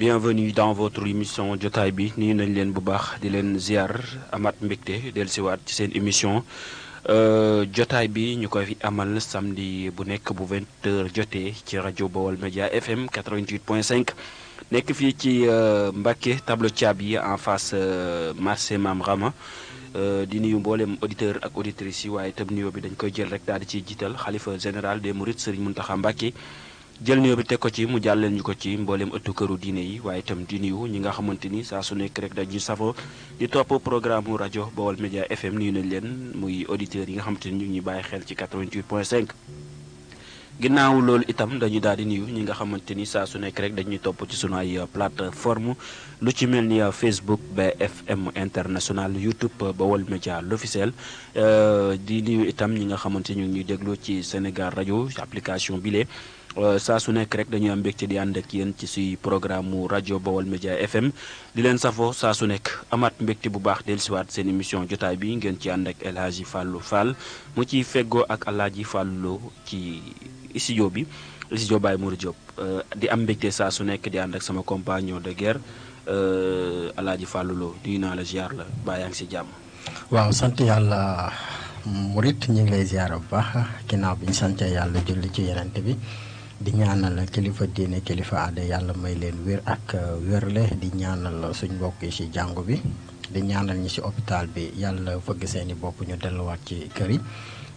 bienvenue dans votre émission jotaay bi nuyu nañ leen bu baax di leen ziar amat mbégte dellusiwaat ci seen émission jotaay bi ñu koy fi amal samedi bu nekk bu 20h jotee ci rajo Bawol Média FM 88.5 nekk fii ci Mbacké tableau Thiaby en face marché Mam Rama di nuyu mboolem auditeur ak auditrices yi waaye itam nuyoo bi dañ koy jël rek daal di ciy jiital xalifa général des Mourides Serigne Mountakha Mbacké jël nuyoo bi teg ko ci mu jàllale ñu ko ci mboolem ëttu këru diine yi waaye itam di nuyu ñi nga xamante ni saa su nekk rek dañuy safoo di topp programme mu rajo Bawol Média FM nuyu nañ leen muy auditeurs yi nga xamante ni ñu ngi ñuy bàyyi xel ci 88.5. ginnaaw loolu itam dañu daal di nuyu ñi nga xamante ni saa su nekk rek dañuy topp ci sunu ay plateforme lu ci mel ni Facebook BFM international YouTube Bawol Média l'officiel di nuyu itam ñi nga xamante ni ñu ngi ñuy déglu ci Sénégal rajo application bile. saa su nekk rek dañuy am mbégte di ànd ak yéen ci suy programme mu rajo Bawol Média FM di leen safoo saa su nekk amaat mbégte bu baax dellusiwaat seen émission jotaay bi ngeen ci ànd ak El Hadji Fallou Fall mu ciy feggoo ak El Hadji Fallou ci studio bi studio Baye Mourou Diop di am mbégte saa su nekk di ànd ak sama compagnon de guerre El Hadji Fallou Lo nuyu naa la ziar la baa yaa ngi si jàmm. waaw sant yàlla Murit ñu ngi lay ziar bu baax ginnaaw bi ñu sant yàlla julli ci yenente bi. di ñaanal kilifa diine kilifa aada yàlla may leen wér ak wérle di ñaanal suñ mbokk yi ci jàngu bi di ñaanal ñi ci hôpital bi yàlla fëgg seeni bopp ñu delluwaat ci kër yi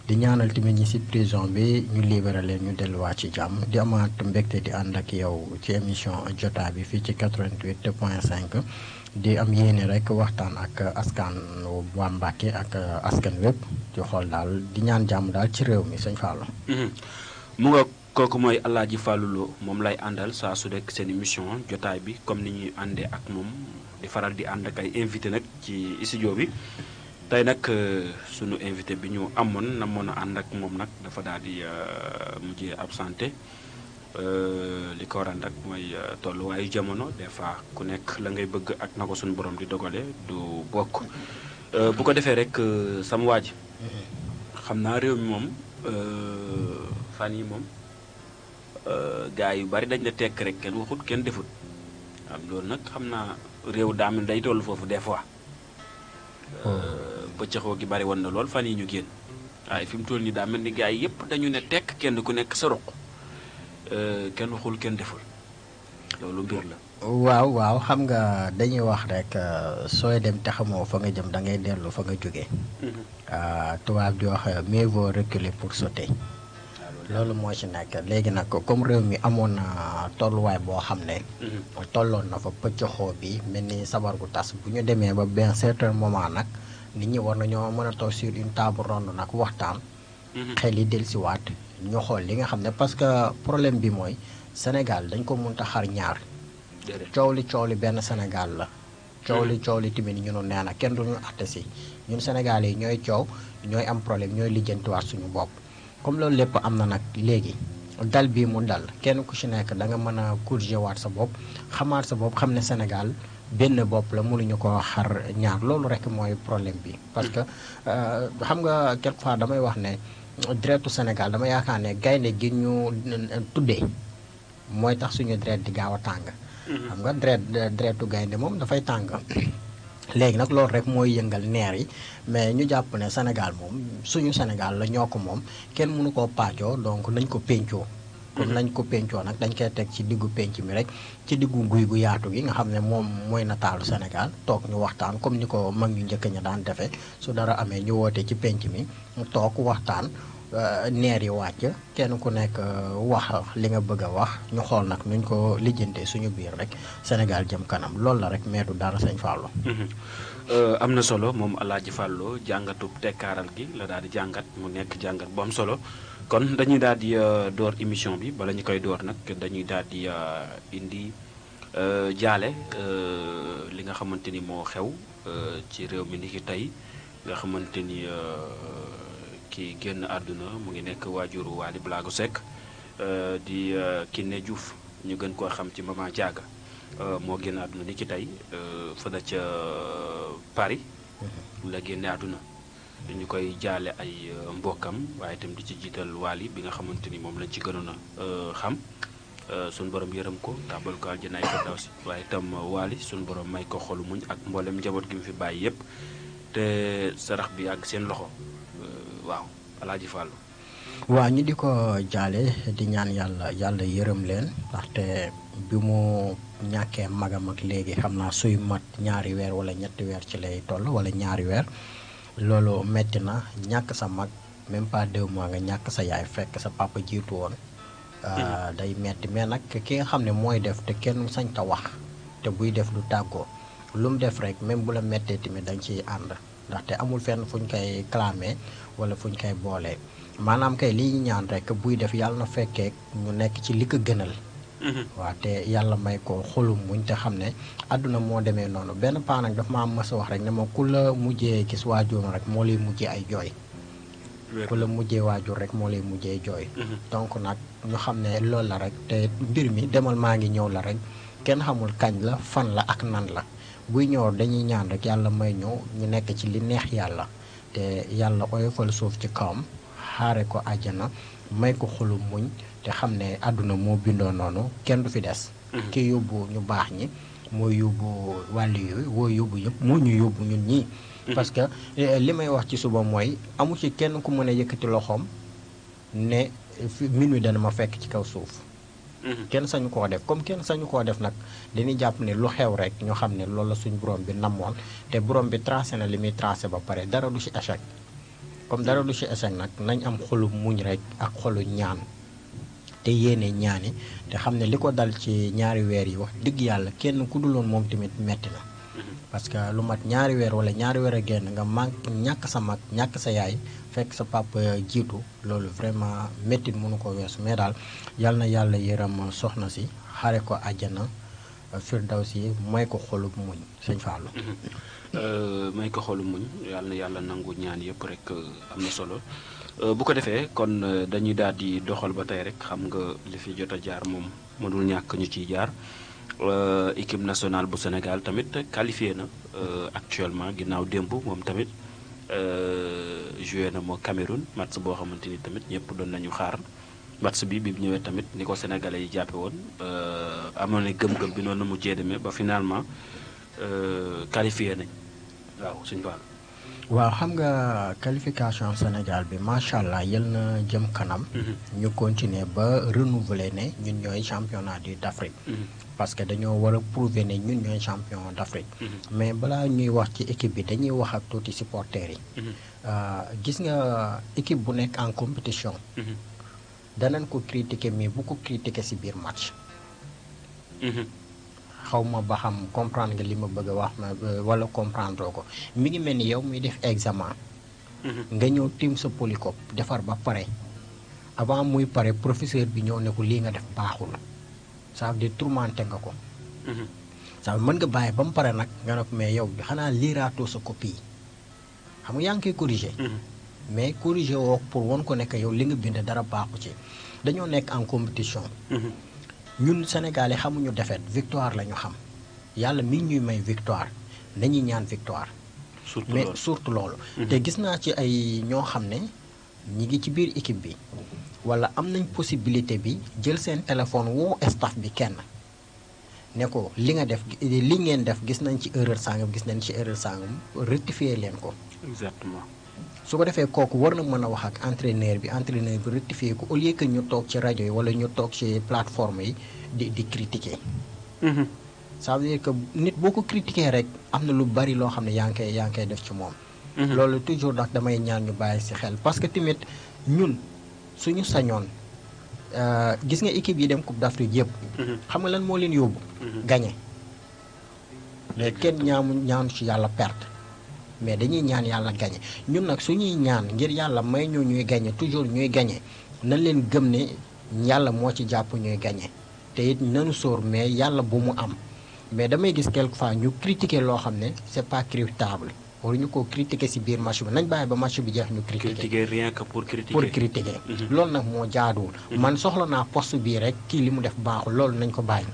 di ñaanal tamit ñi ci prison bi ñu libéré leen ñu delluwaat ci jàmm di amaat mbégte di ànd ak yow ci émission jotaay bi fii ci 88.5 di am yéene rek waxtaan ak askan waa Mbacké ak askan wépp ci xool daal di ñaan jàmm daal ci réew mi sëñ Fallou. mu nga kooku mooy El Hadji Fallou Lo moom lay àndal saa su nekk seen émission jotaay bi comme ni ñuy àndee ak moom di faral di ànd ak ay invité nag ci studio bi tey nag sunu invité bi ñu amoon a ànd ak moom nag dafa daal di mujjee absenté li ko waral nag mooy tolluwaayu jamono des fois ku nekk la ngay bëgg ak na ko suñu borom di dogale du bokk bu ko defee rek sama waa ji xam naa réew mi moom fan yi moom gaa yu bari dañ la tekk rek kenn waxut kenn defut am loolu nag xam naa réew daamil day toll foofu des fois bëccëxoo gi bari woon na lool fan yi ñu génn waaye fi mu toll nii daa mel ni gaa yi yëpp dañu ne tekk kenn ku nekk sa ruq kenn waxul kenn deful loolu mbir la. waaw xam nga dañuy wax rek sooy dem te xamoo fa nga jëm da ngay dellu fa nga jógee. tubaab di wax mieux vaut reculer pour sauter. loolu moo ci nekk léegi nag comme réew mi amoon na tolluwaay boo xam ne. tolloon na fa pëccëxoo bi mel ni sabar gu tas bu ñu demee ba benn certain moment nag nit ñi war nañoo mën a toog sur une table ronde nag waxtaan. xel yi dellusiwaat ñu xool li nga xam ne parce que problème bi mooy Sénégal dañ ko mënta xar ñaar. coow li benn Sénégal la. coow li tamit ñunu nee na kenn duñu àtte si ñun Sénégal yi ñooy coow ñooy am problème ñooy lijjantiwaat suñu bopp. comme loolu lépp am na nag léegi dal bii mu dal kenn ku ci nekk da nga mën a corriger waat sa bopp xamaat sa bopp xam ne Sénégal benn bopp la mënuñu ko xar ñaar loolu rek mooy problème bi. parce que xam nga quelquefois damay wax ne deretu Sénégal dama yaakaar ne gaynde gi ñu tuddee mooy tax suñu deret di gaaw a tàng. xam nga deretu gaynde moom dafay tàng. léegi nag loolu rek mooy yëngal neer yi mais ñu jàpp ne Sénégal moom suñu Sénégal la ñoo ko moom kenn mënu koo paccoo donc nañ ko péncoo comme nañ ko péncoo nag dañ koy teg ci diggu pénc mi rek ci diggu guy gu yaatu gi nga xam ne moom mooy nataalu Sénégal toog ñu waxtaan comme ni ko mag ñu njëkk ña daan defee su dara amee ñu woote ci pénc mi mu toog waxtaan neer yi wàcc kenn ku nekk wax li nga bëgg a wax ñu xool nag nuñ ko lijjantee suñu biir rek Sénégal jëm kanam loolu la rek mais du dara sëñ Fallou. am na solo moom El Hadji Fallou jàngatub tekkaaral gi la daal di jàngat mu nekk jàngat bu am solo kon dañuy daal di door émission bi bala ñu koy door nag dañuy daal di indi jaale li nga xamante ni moo xew ci réew mi ni ki tey nga xamante ni. ki génn àdduna mu ngi nekk waajuru Wally Ballago Seck di Kiné Diouf ñu gën koo xam ci Mama Diaga moo génn àdduna ni ki tey fële ca Paris la génne àdduna ñu koy jaale ay mbokkam waaye itam di ci jiital Wally bi nga xamante ni moom lañ ci gënoon a xam suñu borom yërëm ko tàbbal ko aljanaay firdawsi waaye itam Waly suñu borom may ko xolu muñ ak mboolem njaboot gi mu fi bàyyi yépp te sarax bi yàgg seen loxo waaw Alaaji Fàllu waaw ñu di ko jaale di ñaan yàlla yërëm leen ndaxte bi mu ñàkkee magam ak léegi xam naa suy mat ñaari weer wala ñetti weer ci lay toll wala ñaari weer loolu metti na ñàkk sa mag même pas 2 mois nga ñàkk sa yaay fekk sa papa jiitu woon day metti mais nag ki nga xam ne mooy def te kenn sañ ta wax te buy def du tàggoo lu mu def rek même bu la mettee tamit dañ ciy ànd ndaxte amul fenn fu ñu koy clamé wala fu ñu koy boolee maanaam kay li ñu ñaan rek buy def yàlla na fekkee ñu nekk ci li ko gënal. waaw te yàlla may ko xolum muñ te xam ne àdduna moo demee noonu benn paa nag daf maa mës a wax rek ne ma ku la mujjee gis waajur rek moo lay mujjee ay jooy. ku la mujjee waajur rek moo lay mujjee jooy. donc nag ñu xam ne loolu la rek te mbir mi demal maa ngi ñëw la rek kenn xamul kañ la fan la ak nan la buy ñëw dañuy ñaan rek yàlla may ñëw ñu nekk ci li neex yàlla te yàlla oyofal suuf ci kawam xaare ko àjjana may ko xolum muñ te xam ne àdduna moo bindoo noonu kenn du fi des. ki yóbbu ñu baax ñi moo yóbbu wàllu yooyu woo yóbbu yëpp moo ñu yóbbu ñun ñii. parce que li may wax ci suba mooy amu ci kenn ku mën a yëkkati loxoom ne minuit dana ma fekk ci kaw suuf. kenn sañu koo def comme kenn sañu koo def nag dañuy jàpp ne lu xew rek ñu xam ne loolu la suñu borom bi namoon te borom bi tracé na li muy tracé ba pare dara du ci échec. comme dara du ci échec nag nañ am xolu muñ rek ak xolu ñaan te yéene ñaani te xam ne li ko dal ci ñaari weer yi wax dëgg yàlla kenn ku duloon moom tamit metti na. parce que lu mat ñaari weer wala ñaari weer a génn nga ñàkk sa mag ñàkk sa yaay fekk sa papa jiitu loolu vraiment métti mënu ko weesu mais daal yal na yàlla yërëm soxna si xare ko àjjana firdawsi may ko xolub muñ sëñ Fallou. may ko xolub muñ yal na yàlla nangu ñaan yëpp rek am na solo bu ko defee kon dañuy daal di doxal ba tey rek xam nga li fi jot a jaar moom mënul ñàkk ñu ciy jaar. Équipe nationale bu Sénégal tamit qualifié na actuellement ginnaaw démb moom tamit joué na moo Cameroun match boo xamante ni tamit ñëpp doon nañu xaar match bi ñëwee tamit ni ko sénégalais yi jàppe woon amoon na gëm-gëm bi noonu mu jéedemee ba finalement qualifié nañ waaw suñu Fall. waaw xam nga qualification Sénégal bi macha allah yal na jëm kanam. ñu continuer ba renouveler ne ñun ñooy championnat d'Afrique. parce que dañoo war a prouver ne ñun ñooy champion d'Afrique. mais balaa ñuy wax ci équipe bi dañuy wax ak tuuti supporters yi. gis nga équipe bu nekk en compétition. danañ ko critiquer mais bu ko critiquer ci biir match. xaw ma ba xam comprendre nga li ma bëgg a wax wala comprendre ko mi ngi mel ni yow muy def examen. nga ñëw tiim sa polycope defar ba pare avant muy pare professeur bi ñëw ne ko lii nga def baaxul. ça veut dire tourmenté nga ko. ça mën nga bàyyi ba mu pare nag nga ne ko mais yow xanaa liiraatoo sa copie xam nga yaa ngi koy corriger. mais corriger woo pour won ko nekk yow li nga bind dara baaxu ci dañoo nekk en compétition. ñun Sénégalais xamuñu défaite victoire la ñu xam yàlla mi ngi ñuy may victoire nañuy ñaan victoire. surtout loolu. te gis naa ci ay ñoo xam ne ñi ngi ci biir équipe bi. wala am nañ possibilité bi jël seen téléphone woo staff bi kenn ne ko li nga def li ngeen def gis nañ ci erreur sangam gis nañ ci erreur sangam rectifier leen ko. exactement. su ko defee kooku war na mën a wax ak entraîneur bi rectifier ko au lieu que ñu toog ci rajo yi wala ñu toog ci plateforme yi di critiquer. ça veut dire que nit boo ko critiquer rek am na lu bari loo xam ne yaa ngi koy def ci moom. loolu toujours nag damay ñaan ñu bàyyi ci xel parce que tamit ñun. suñu sañoon gis nga équipe yi dem Coupe d'Afrique yëpp. xam nga lan moo leen yóbbu. gagné mais kenn ñaanu ci yàlla perte mais dañuy ñaan yàlla gagné ñun nag suñuy ñaan ngir yàlla may ñu ñuy gagné toujours ñuy gagné nañ leen gëm ne yàlla moo ci jàpp ñuy gagné te it nanu sóor mais yàlla bu mu am mais damay gis quelquefois ñu critiquer loo xam ne c'est pas critiquable. waruñu ko critiquer ci biir match bi nañ bàyyi ba match bi jeex ñu critiquer rien que pour critiquer. pour critiquer. loolu nag moo jaaduwul. man soxla naa poste bii rek kii li mu def baaxul loolu nañ ko bàyyi.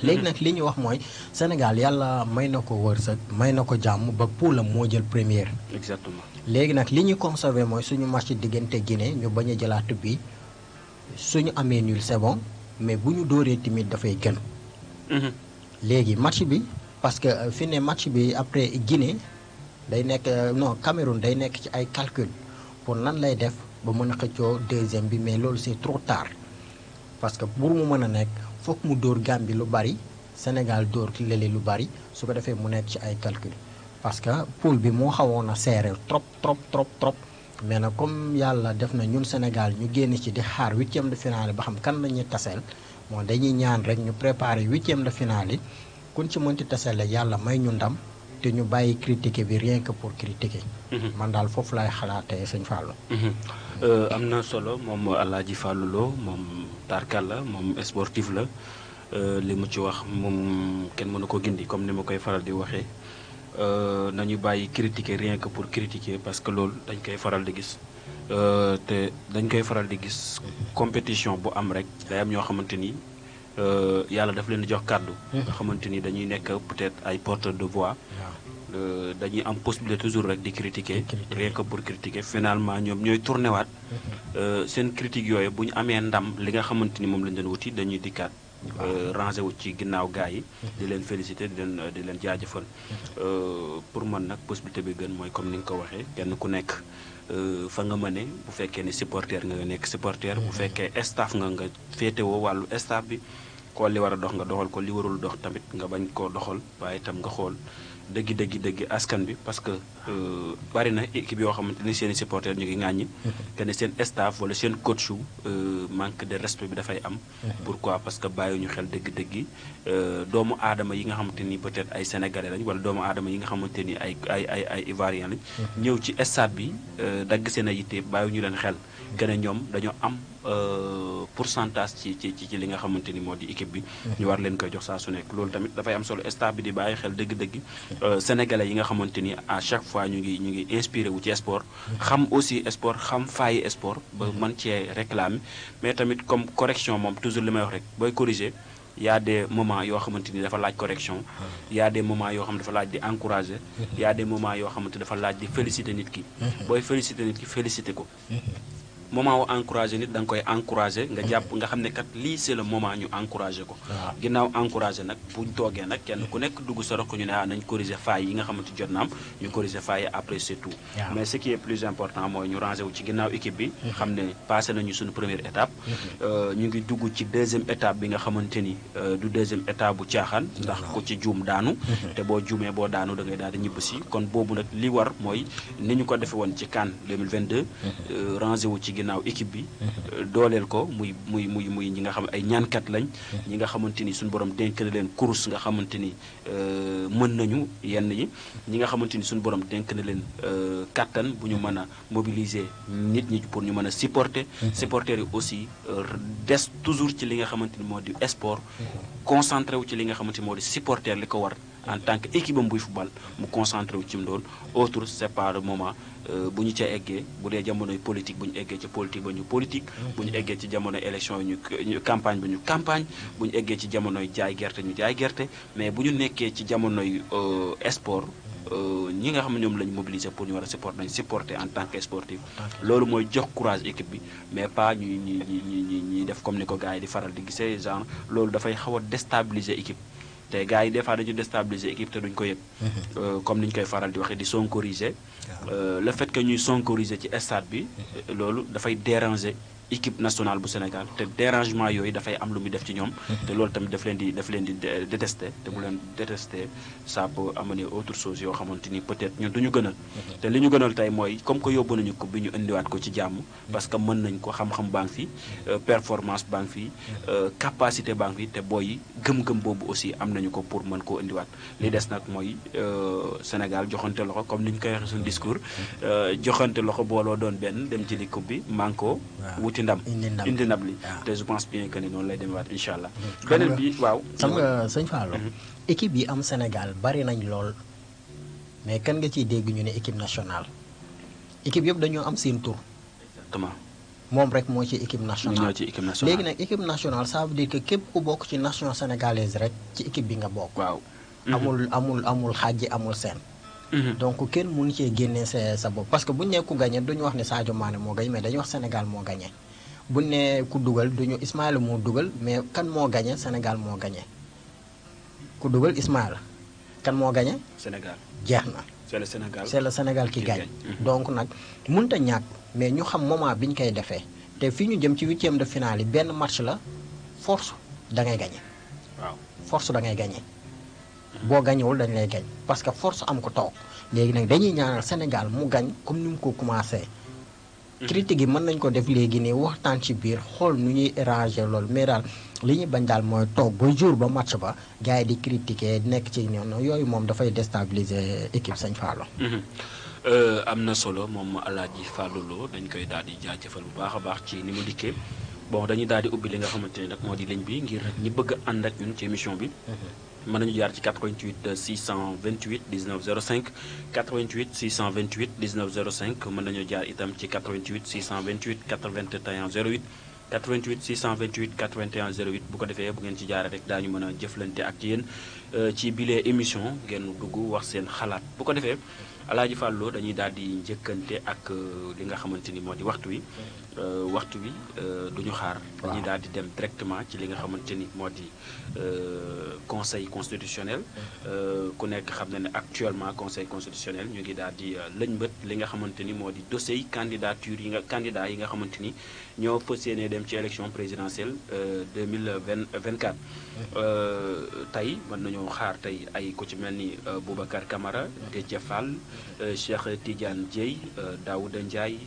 léegi nag li ñu wax mooy Sénégal yàlla may na ko wërsëg may na ko jàmm ba poulam moo jël première. exactement. léegi nag li ñuy conserver mooy suñu match diggante Guinée ñu bañ a jëlaat bi suñu amee nul c'est bon mais bu ñu dóoree tamit dafay gën. léegi match bi parce que fi ne match bi après Guinée day nekk non Cameroun day nekk ci ay calcul pour nan lay def ba mën a xëccoo deuxième bi mais loolu c'est trop tard parce que pour mu mën a nekk foog mu dóor Gambie lu bari Sénégal dóor lële lu bari su ko defee mu nekk ci ay calcul parce que poule bi moo xawoon a serré trop mais nag comme yàlla def na ñun Sénégal ñu génn ci di xaar huitième de finale ba xam kan la ñuy taseel moo dañuy ñaan rek ñu préparer huitième de finale yi kun ci mënti taseel yàlla may ñu ndam te ñu bàyyi critiquer bi rien que pour critiquer. man daal foofu laay xalaatee sëñ Fallou. am na solo moom Alaaji Fallou Lo moom tarkal la moom sportif la li mu ci wax moom kenn mënu ko gindi comme ni ma koy faral di waxee nañu bàyyi critiquer rien que pour critiquer parce que loolu dañ koy faral di gis te dañ koy faral di gis compétition bu am rek day am ñoo xamante ni yàlla daf leen di jox kàddu. nga xamante ni dañuy nekk peut-être ay porteurs de voix. dañuy am possibilité toujours rek di critiquer rien que pour critiquer finalement ñoom ñooy tourné waat seen critique yooyu bu ñu amee ndam li nga xamante ni moom lañ doon wuti dañuy dikkaat rangé wu ci ginnaaw gars yi di leen féliciter di leen jaajëfal pour man nag possibilité bi gën mooy comme ni nga ko waxee kenn ku nekk fa nga mëne bu fekkee ni supporter nga nekk supporter bu fekkee staff nga féetewoo wàllu staff bi xool li war a dox nga doxal ko li warul dox tamit nga bañ koo doxal waaye itam nga xool dëgg askan bi parce que bari na équipe yoo xamante ni seen i supporters ñu ngi ŋàññi que ne seen staff wala seen coach manque de respect bi dafay am. pourquoi parce que bàyyiwuñu xel dëgg-dëgg doomu aadama yi nga xamante ni peut-être ay sénégalais lañ wala doomu aadama yi nga xamante ni ay ivoiriens lañ. ñëw ci stade bi dagg seen ay yitte bàyyiwuñu leen xel que ne ñoom dañoo am pourcentage ci li nga xamante ni moo di équipe bi. ñu war leen koy jox saa su nekk loolu tamit dafay am solo staff bi di bàyyi xel dëgg-dëgg. sénégalais yi nga xamante ni à chaque fois ñu ngi inspiré wu ci sport xam aussi sport xam faayi sport ba mën cee réclamer mais tamit comme correction moom toujours li may wax rek booy corriger y a des moments yoo xamante ni dafa laaj correction y a des moments yoo xam ne dafa laaj di encourager y a des moments yoo xamante dafa laaj di féliciter nit ki booy féliciter nit ki féliciter ko moment wu encouragé nit da nga koy encouragé nga jàpp nga xam ne kat lii c'est le moment ñu encouragé ko ginnaaw encouragé nag buñ toogee nag kenn ku nekk dugg sa roq ñu ne nañ corriger failles yi nga xamante jot na am ñu corriger failles yi après c'est tout mais ce qui est plus important mooy ñu rangé wu ci ginnaaw équipe bi xam ne passé nañu suñu première étape ñu ngi dugg ci deuxième étape bi nga xamante ni du deuxième étape bu caaxaan ndax ku ci juum daanu te boo juumee boo daanu da ngay daal di ñibb si kon boobu nag li war mooy ni ñu ko defe woon ci CAN 2022 rangé wu ci ginnaaw équipe bi dooleel ko muy ñi nga xam ay ñaankat lañ ñi nga xamante ni suñu borom dénk na leen kurus nga xamante ni mën nañu yenn yi ñi nga xamante ni suñu borom dénk na leen kattan bu ñu mën a mobiliser nit ñi pour ñu mën a supporter yi aussi des toujours ci li nga xamante ni moo di sport concentré wu ci li nga xamante ni moo di supporter li ko war en tant que équipe am buy football mu concentré wu ci mu doon autre c'est pas le moment bu ñu ca eggee bu dee jamonoy politique bu ñu eggee ci politique ba ñu politique bu ñu eggee ci jamonoy élection yi ñu campagne ba ñu campagne bu ñu eggee ci jamonoy jaay gerte ñu jaay gerte mais bu ñu nekkee ci jamonoy sport ñi nga xam ne ñoom lañu mobiliser pour ñu war a supporter nañ supporter en tant que sportif loolu mooy jox courage équipe bi mais pas ñuy def comme ni ko gars yi di faral di gisee genre loolu dafay xaw a déstabiliser équipe te gars yi des fois dañu déstabiliser équipe te duñ ko yëg comme ni ñu koy faral di waxee di sonkoriser le fait que ñuy sonkoriser ci stade bi loolu dafay déranger équipe nationale bu Sénégal te dérangement yooyu dafay am lu muy def ci ñoom te loolu tamit daf leen di détester te bu leen détester ça peut amener autre chose yoo xamante ni peut-être ñun duñu gënal te li ñu gënal tey mooy comme que yóbbu nañu ko bi ñu indiwaat ko ci jàmm parce que mën nañ ko xam-xam baa ngi fi performance baa ngi fi capacité baa ngi fi te booy gëm-gëm boobu aussi am nañu ko pour mën koo indiwaat li des nag mooy Sénégal joxante loxo comme ni ñu koy waxee suñu discours joxante loxo booloo doon benn dem ci li coupe bi manko wuti ndam indi ndam li te je pense bien que ni noonu lay demewaat incha allah beneen bi waaw xam nga sëñ Fallou équipe yi am Sénégal bari nañ lool mais kan nga ciy dégg ñu ne équipe nationale équipe yëpp dañoo am seen tur exactement moom rek moo ci équipe nationale ñoo ci équipe nationale léegi nag équipe nationale ça veut dire que képp ku bokk ci nation sénégalaise rek ci équipe bi nga bokk waaw amul xaajji amul seen donc kenn mënu cee génnee sa bopp parce que bu ñu nekku gagné duñu wax ne Sadio Mané moo gagné mais dañuy wax Sénégal moo gagné bu ne ku dugal duñu Ismaïla moo dugal mais kan moo gagné Sénégal moo gagné ku dugal Ismaïla kan moo gagné. Sénégal jeex na. c'est le Sénégal c'est le Sénégal qui gagne. donc nag mënut a ñàkk mais ñu xam moment bi ñu koy defee te fi ñu jëm ci huitième de finale yi benn match la force da ngay gagné. waaw force da ngay gagné. boo gañewul dañ lay gañ parce que force am ko toog léegi nag dañuy ñaanal Sénégal mu gañ comme ni mu ko commencé. critique yi mën nañ ko def léegi nii waxtaan ci biir xool nu ñuy arranger loolu mais daal li ñuy bañ daal mooy toog ba jour ba match ba gars yi di critiquer nekk ci noonu yooyu moom dafay déstabiliser équipe Sëñ Fallou. am na solo moom Alaaji Fallou Lo dañ koy daal di jaajëfal bu baax a baax ci ni mu dikkee bon dañuy daal di ubbi li nga xamante ne nag moo di ligne bi ngir ñi bëgg a ànd ak ñun ci émission bi. mën nañu jaar ci 88 628 19 05 88 628 19 05 mën nañu jaar itam ci 88 628 81 08 88 628 81 08 bu ko defee bu ngeen ci jaaree rek daañu mën a jëflante ak yéen ci bile émission ngeen dugg wax seen xalaat bu ko defee Alaaji Fallou dañuy daal di njëkkante ak li nga xamante ni moo di waxtu wi duñu xaar. dañuy daal di dem directement ci li nga xamante ni moo di conseil constitutionnel. ku nekk xam na ne actuellement conseil constitutionnel ñu ngi daal di lëñbët li nga xamante ni moo di dossier yi candidature yi nga candidat yi nga xamante ni ñoo fas yéene dem ci élection présidentielle 2024. tey mën nañoo xaar tey ay ku ci mel ni Boubacar Camara Déthié Fall Cheikh Tidiane Dièye Daouda Ndiaye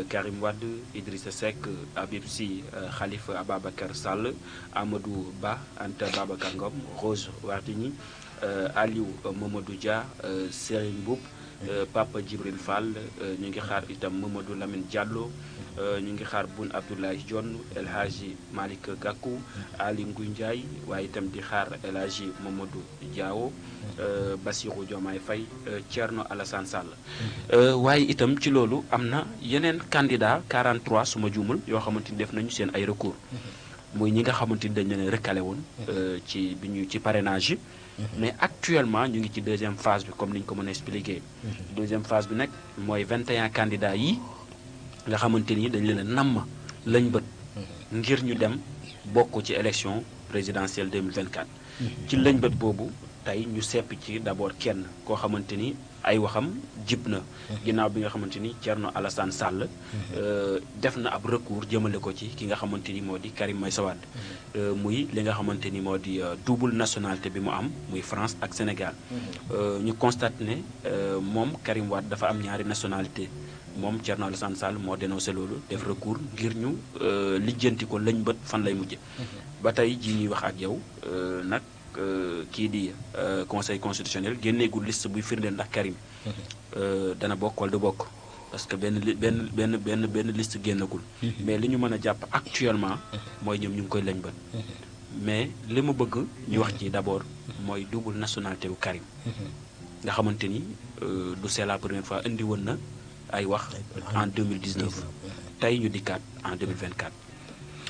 Karim Wade Idrissa Seck Habib Sy Khalifa Ababacar Sall Amadou Ba Anta Babacar Ngom Rose Wardini Aliou Mamadou Dia Serigne Mboup Papa Djibril Fall ñu ngi xaar itam Mamadou Lamine Diallo ñu ngi xaar Boun Abdoulaye Dionne El Hadji Malick Gakou Ali Ngouille Ndiaye waaye itam di xaar El Hadji Mamadou Diawo Bassirou Diomaye Faye Thierno Alassane Sall waaye itam ci loolu am na yeneen candidat 43 su ma juumul yoo xamante ni def nañu seen ay recours muy ñi nga xamante ni dañ leen recalé woon ci bi ñu ci parrainage yi mais actuellement ñu ngi ci deuxième phase bi comme ni ñu ko mën a expliquer deuxième phase bi nag mooy 21 candidats yi nga xamante ni dañ leen a namm lañ bët ngir ñu dem bokk ci élection présidentielle 2024 ci lañ bët boobu tey ñu sepp ci d'abord kenn koo xamante ni ay waxam jib na ginnaaw bi nga xamante ni Thierno Alassane Sall def na ab recours jëmale ko ci ki nga xamante ni moo di Karim Meïssa Wade muy li nga xamante ni moo di double nationalité bi mu am muy France ak Sénégal ñu constate ne moom Karim Wade dafa am ñaari nationalité moom Thierno Alassane Sall moo dénoncé loolu def recours ngir ñu lijjanti ko lañ bët fan lay mujje ba tey ji ñuy wax ak yow nag kii di conseil constitutionnel génneegul liste buy firndeel ndax Karim dana bokk wala du bokk parce que benn liste génnagul mais li ñu mën a jàpp actuellement mooy ñoom ñu ngi koy lañ bët mais li mu bëgg ñu wax ci d'abord mooy double nationalité bu Karim nga xamante ni du c'est la première fois indi woon na ay wax en 2019 tey ñu dikkaat en 2024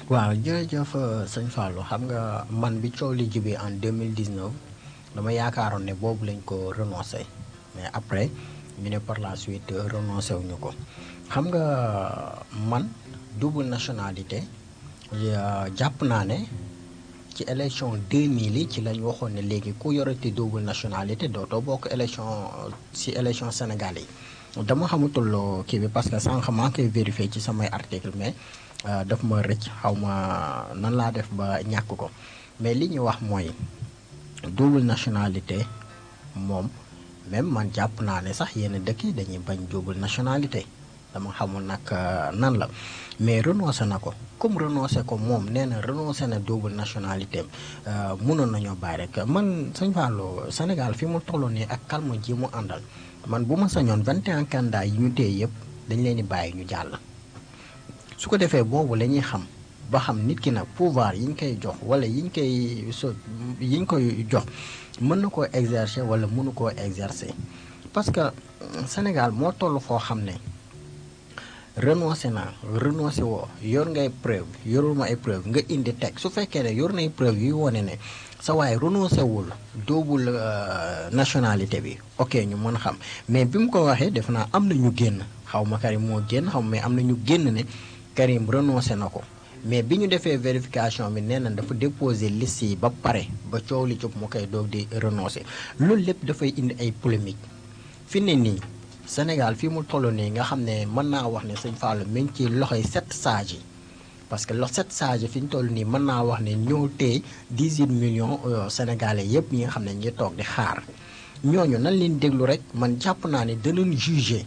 waaw jërëjëf sëñ Fallou xam nga man bi coow li jibee en 2019 dama yaakaaroon ne boobu lañ ko renoncé mais après ñu ne par la suite renoncé wuñu ko xam nga man double nationalité jàpp naa ne ci élection 2000 yi ci lañ waxoon ne léegi ku yorati double nationalité dootoo bokk ci élection Sénégal yi dama xamutul kii bi parce que sànq maa koy vérifier ci samay article mais daf ma rëcc xaw ma nan laa def ba ñàkk ko mais li ñu wax mooy double nationalité moom même man jàpp naa ne sax yenn dëkk yi dañuy bañ double nationalité dama xamul nag nan la mais renoncé na ko comme renoncé ko moom nee na renoncé na double nationalité mënoon nañoo bàyyi rek man sëñ Fallou Sénégal fi mu toll nii ak calme ji mu àndal man bu ma sañoon 21 candidats yi ñu téye yëpp dañ leen di bàyyi ñu jàll. su ko defee boobu la ñuy xam ba xam nit ki nag pouvoir yi ñu koy jox wala yi ñu koy jox mën na koo exercer wala mënu koo exercer parce que Sénégal moo toll foo xam ne renoncé woo yor ngay preuve yoruma ay preuve nga indi teg su fekkee ne yor nay preuve yuy wane ne sa waaye renoncé wul double nationalité bi ok ñu mën a xam mais bi mu ko waxee def naa am na ñu génn xaw ma Karim moo génn xaw ma mais am na ñu génn ne Karim renoncé na ko mais bi ñu defee vérification bi nee na dafa déposer liste yi ba pare ba coow li jóg mu koy doog di renoncé loolu lépp dafay indi ay polémique fi ne nii Sénégal fii mu toll nii nga xam ne mën naa wax ne sëñ Fallou mi ngi ci loxoy 7 sages yi parce que lox 7 sages fi ñu toll nii mën naa wax ne ñoo téye 18 millions sénégalais yëpp ñi nga xam ne ñu toog di xaar ñooñu nan leen déglu rek man jàpp naa ne danañ juger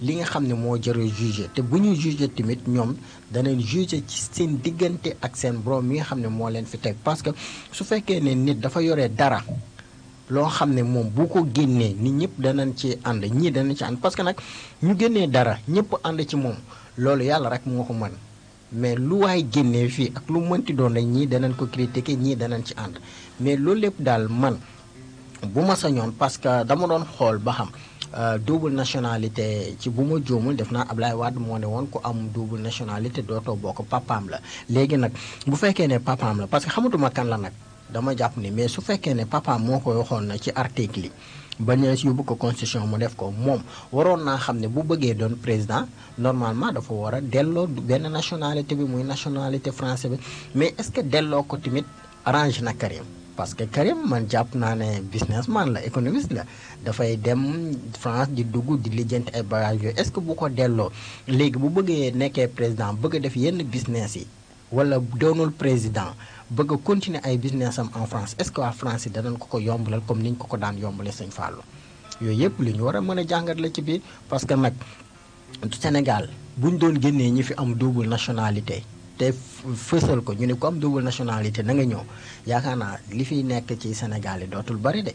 li nga xam ne moo jërë juger te bu ñu juger tamit ñoom danañ juger ci seen diggante ak seen borom mi nga xam ne moo leen fi teg parce que su fekkee ne nit dafa yore dara loo xam ne moom bu ko génnee nit ñëpp danañ ci ànd ñii danañ ci ànd parce que nag ñu génnee dara ñëpp ànd ci moom loolu yàlla rek moo ko mën mais lu waay génnee fii ak lu mënti doon rek ñii danañ ko critiquer ñii danañ ci ànd mais loolu lépp daal man bu ma sañoon parce que dama doon xool ba xam double nationalité ci bu ma juumul def naa Ablaye Wade moo ne woon ku am double nationalité dootoo bokk papaam la léegi nag bu fekkee ne papaam la parce que xamatuma kan la nag dama jàpp ni mais su fekkee ne papaam moo koy waxoon na ci article yi ba ñu yóbbu ko constitution mu def ko moom waroon naa xam ne bu bëggee doon président normalement dafa war a delloo benn nationalité bi muy nationalité français bi mais est-ce que delloo ko tamit arrange na Karim parce que Karim man jàpp naa ne businessman la économiste la dafay dem France di dugg di lijjanti ay bagages yooyu est-ce que bu ko delloo léegi bu bëggee nekkee président bëgg a def yenn business yi wala doonul président bëgg a continuer ay business am en France est-ce que waa France yi danañ ko yombalal comme niñ ko daan yombale sëñ Fallou yooyu yëpp li ñu war a mën a jàngat la ci biir parce que nag Sénégal buñ doon génnee ñi fi am double nationalité te fësal ko ñu ne ko am double nationalité na nga ñëw yaakaar naa li fiy nekk ci Sénégal yi dootul bari de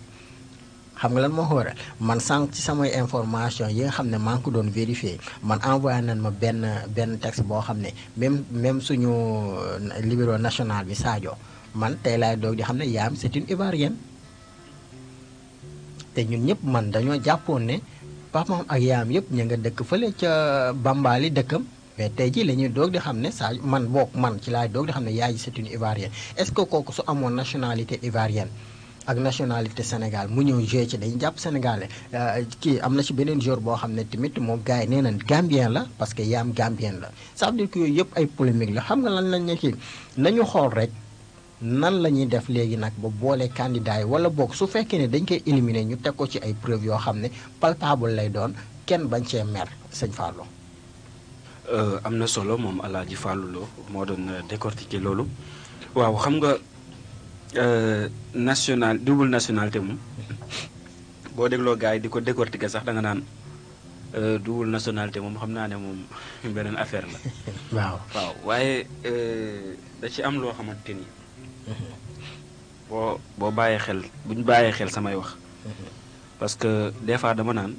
xam nga lan moo ko waral man sànq ci samay information yi nga xam ne maa ngi ko doon vérifier man envoyé nañ ma benn texte boo xam ne même suñu libéral national bi Sadio man tey laay doog di xam ne yaam c'est une Ivoirienne te ñun ñëpp man dañoo jàppoon ne papaam ak yaam yëpp ñu nga dëkk fële ca Bambali dëkkam mais tey jii la ñuy doog di xam ne Sadio man ci laay doog di xam ne yaay ji c'est une Ivoirienne est-ce que kooku su amoon nationalité ivoirienne ak nationalité Sénégal mu ñëw joué ci dañu jàpp sénégalais kii am na ci beneen joueur boo xam ne tamit moom gars yi nee nañ Gambien la parce que yaam Gambien la ça veut dire que yooyu yëpp ay polémique la xam nga lan lañ ne kii nañu xool rek nan la ñuy def léegi nag ba boole candidat yi wala boog su fekkee ne dañ koy éliminer ñu teg ko ci ay preuves yoo xam ne palpable lay doon kenn bañ cee mer sëñ Fallou. am na solo moom Alaaji Fallou Lo moo doon décortiquer loolu waaw xam nga double nationalité moom boo dégloo gars yi di ko décortiquer sax da nga naan double nationalité moom xam naa ne moom beneen affaire la. waaw waaye da ci am loo xamante ni boo bàyyee xel bu ñu bàyyee xel samay wax parce que des fois dama naan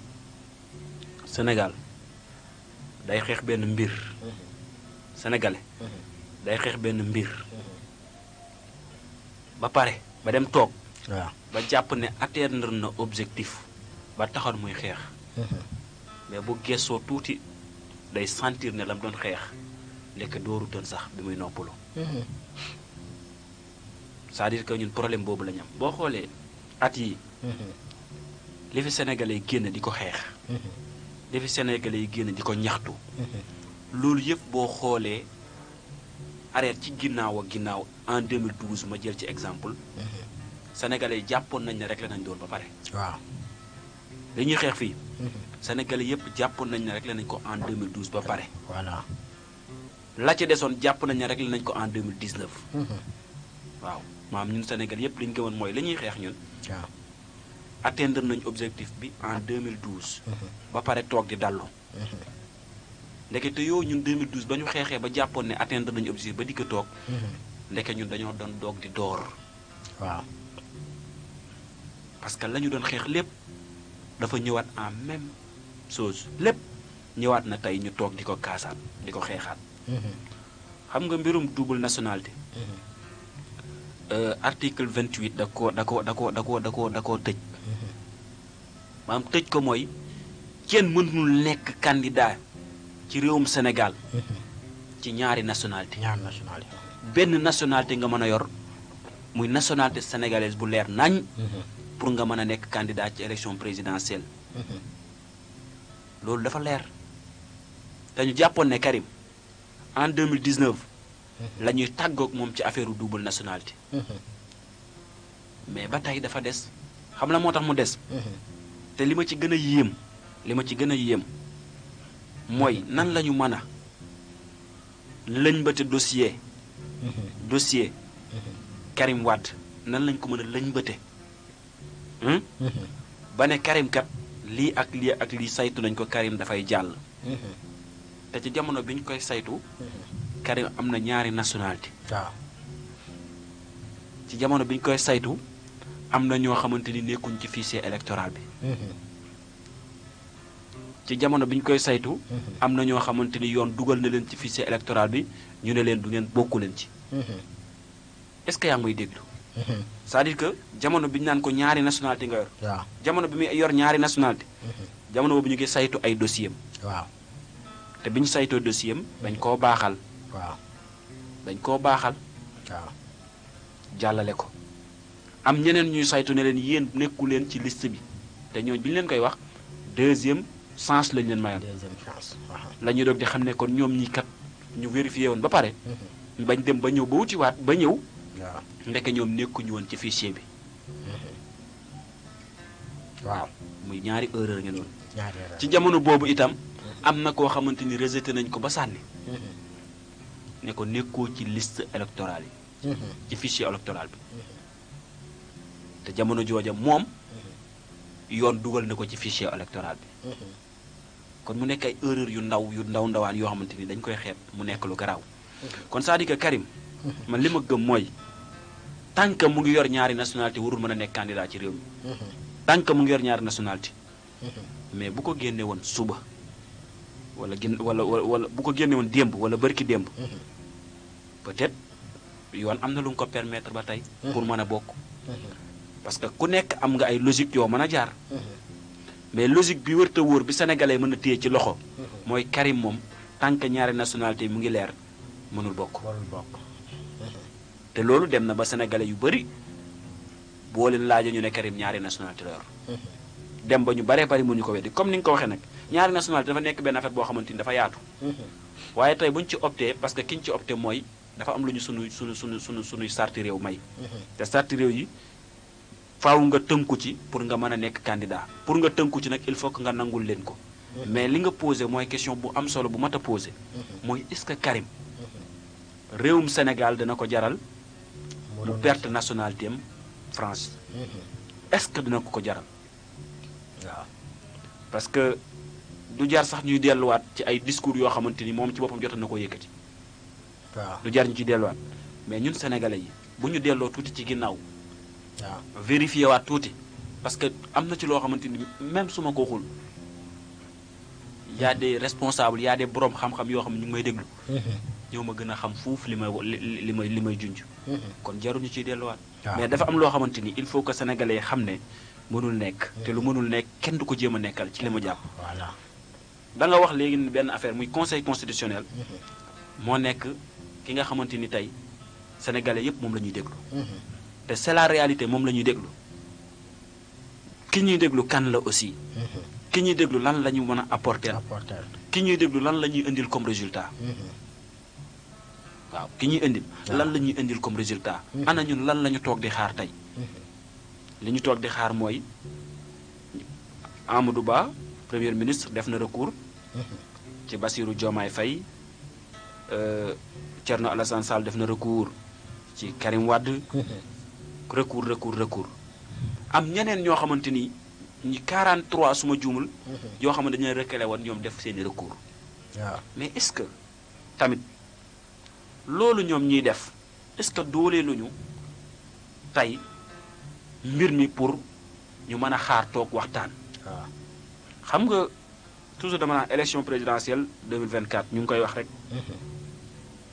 Sénégal day xeex benn mbir sénégalais day xeex benn mbir ba pare ba dem toog waaw ba jàpp ne atteindre na objectif ba taxoon muy xeex mais bu gëstoo tuuti day sentir ne la mu doon xeex lekk dooru doon sax bi muy noppalu c'est-à-dire que ñun problème boobu la ñu am boo xoolee at yi li fi sénégalais yi génn di ko xeex li fi sénégalais yi génn di ko ñaxtu loolu yëpp boo xoolee arrêt ci ginnaaw ak ginnaaw en 2012 ma jël ci exemple sénégalais yi jàppoon nañ ne réglé nañ doon ba pare waaw li ñuy xeex fii sénégalais yëpp jàppoon nañ ne réglé nañ ko en 2012 ba pare voilà la ci desoon jàpp nañ ne réglé nañ ko en 2019 waaw maam ñun Sénégal yëpp li ñu gëmoon mooy li ñuy xeex ñun waaw atteindre nañ objectif bi en 2012 ba pare toog di dallu ndekete yoo ñun 2012 ba ñu xeexee ba jàppoon ne atteindre nañu objectif ba di ko toog ndeke ñun dañoo doon doog di door waaw parce que la ñu doon xeex lépp dafa ñëwaat en même chose lépp ñëwaat na tey ñu toog di ko kaasaat di ko xeexaat xam nga mbirum double nationalité article 28 da koo tëj maanaam tëj ko mooy kenn mënul nekk candidat ci réewum Sénégal ci ñaari nationalité benn nationalité nga mën a yor muy nationalité sénégalaise bu leer nañ pour nga mën a nekk candidat ci élection présidentielle loolu dafa leer te ñu jàppoon ne Karim en 2019 la ñuy tàggoog moom ci affaire double nationalité mais ba tey dafa des xam la moo tax mu des te li ma ci gën a yéem mooy nan la ñu mën a lëñbëte dossier Karim Wade nan lañ ko mën a lëñbëte ba ne Karim kat lii ak lii saytu nañ ko Karim dafay jàll te ci jamono bi ñu koy saytu Karim am na ñaari nationalité waaw ci jamono bi ñu koy saytu am na ñoo xamante ni nekkuñ ci fichier électoral bi ci jamono bi ñu koy saytu am na ñoo xamante ni yoon dugal na leen ci fichier électoral bi ñu ne leen du ngeen bokku leen ci est-ce que yaa ngi may déglu c'est-à-dire que jamono bi ñu naan ko ñaari nationalité nga yor waaw jamono bi muy yor ñaari nationalité jamono boobu ñu ngi saytu ay dossier am waaw te bi ñu saytoo dossier am dañ koo baaxal waaw waaw jàllale ko am ñeneen ñuy saytu ne leen yéen nekku leen ci liste bi te ñooñu bi ñu leen koy wax deuxième chance lañ leen mayoon deuxième chance la ñuy doog di xam ne kon ñoom ñi kat ñu vérifié woon ba pare bañ dem ba ñëw ba wutiwaat ba ñëw waaw ndeke ñoom nekkuñu woon ci fichier bi waaw muy ñaari erreur ngeen woon ñaari erreur ci jamono boobu itam am na koo xamante ni rejeté nañ ko ba sànni ne ko nekkoo ci liste électorale yi ci fichier électoral bi te jamono jooja moom yoon dugal na ko ci fichier électoral bi kon mu nekk ay erreur yu ndawaan yoo xamante ni dañ koy xeeb mu nekk lu garaaw kon c'est-à-dire que Karim man li ma gëm mooy tant que mu ngi yor ñaari nationalité warul mën a nekk candidat ci réew mi tant que mu ngi yor ñaari nationalité mais bu ko génne woon suba wala bu ko génne woon démb wala bërki démb peut-être yoon am na lu nga ko permettre ba tey pour mën a bokk parce que ku nekk am nga ay logique yoo mën a jaar mais logique bi wër te wóor bi sénégalais mën a téye ci loxo mooy Karim moom tant que ñaari nationalité mu ngi leer mënul bokk te loolu dem na ba sénégalais yu bëri boo leen laajee ñu ne Karim ñaari nationalité la yor dem ba ñu baree bari mënuñu ko weddi comme ni nga ko waxee nag ñaari nationalité dafa nekk benn affaire boo xamante ni dafa yaatu waaye tey bu ñu ci opté parce que ki ñu ci opté mooy dafa am lu ñu sunuy sarti réew may te sarti réew yi faaw nga tënku ci pour nga mën a nekk candidat pour nga tënku ci nag il faut que nga nangul leen ko mais li nga posé mooy question bu am solo bu mat a posé mooy est-ce que Karim réewum Sénégal dina ko jaral mu perte nationalité am France est-ce que dina ko jaral waaw parce que du jar sax ñuy delluwaat ci ay discours yoo xamante ni moom ci boppam jotoon na ko yëkkati waaw du jar ñu ci delluwaat mais ñun sénégalais yi bu ñu delloo tuuti ci ginnaaw waaw vérifié waat tuuti parce que am na ci loo xamante ni même su ma ko waxul y a des responsables y a des borom xam-xam yoo xam ne ñu ngi may déglu ñoo ma gën a xam fuuf li may junj kon jaruñu ciy delluwaat mais dafa am loo xamante ni il faut que sénégalais yi xam ne mënul nekk te lu mënul nekk kenn du ko jéem a nekkal ci li ma jàpp voilà da nga wax léegi ni benn affaire muy conseil constitutionnel moo nekk ki nga xamante ni tey sénégalais yépp moom la ñuy déglu te c'est la réalité moom la ñuy déglu ki ñuy déglu kan la aussi ki ñuy déglu lan la ñu mën a apporter ki ñuy déglu lan la ñuy indil comme résultat waaw ki ñuy indil lan la ñuy indil comme résultat ana ñun lan la ñu toog di xaar tey li ñu toog di xaar mooy Amadou Ba premier ministre def na recours ci Bassirou Diomaye Faye Thierno Alassane Sall def na recours ci Karim Wade recours am ñeneen ñoo xamante ni ñi 43 suma juumul yoo xam ne dañu recalé woon ñoom def seeni recours waaw mais est-ce que tamit loolu ñoom ñuy def est-ce que dooleeluñu tey mbir mi pour ñu mën a xaar toog waxtaan waaw xam nga toujours dama naan élection présidentielle 2024 ñu ngi koy wax rek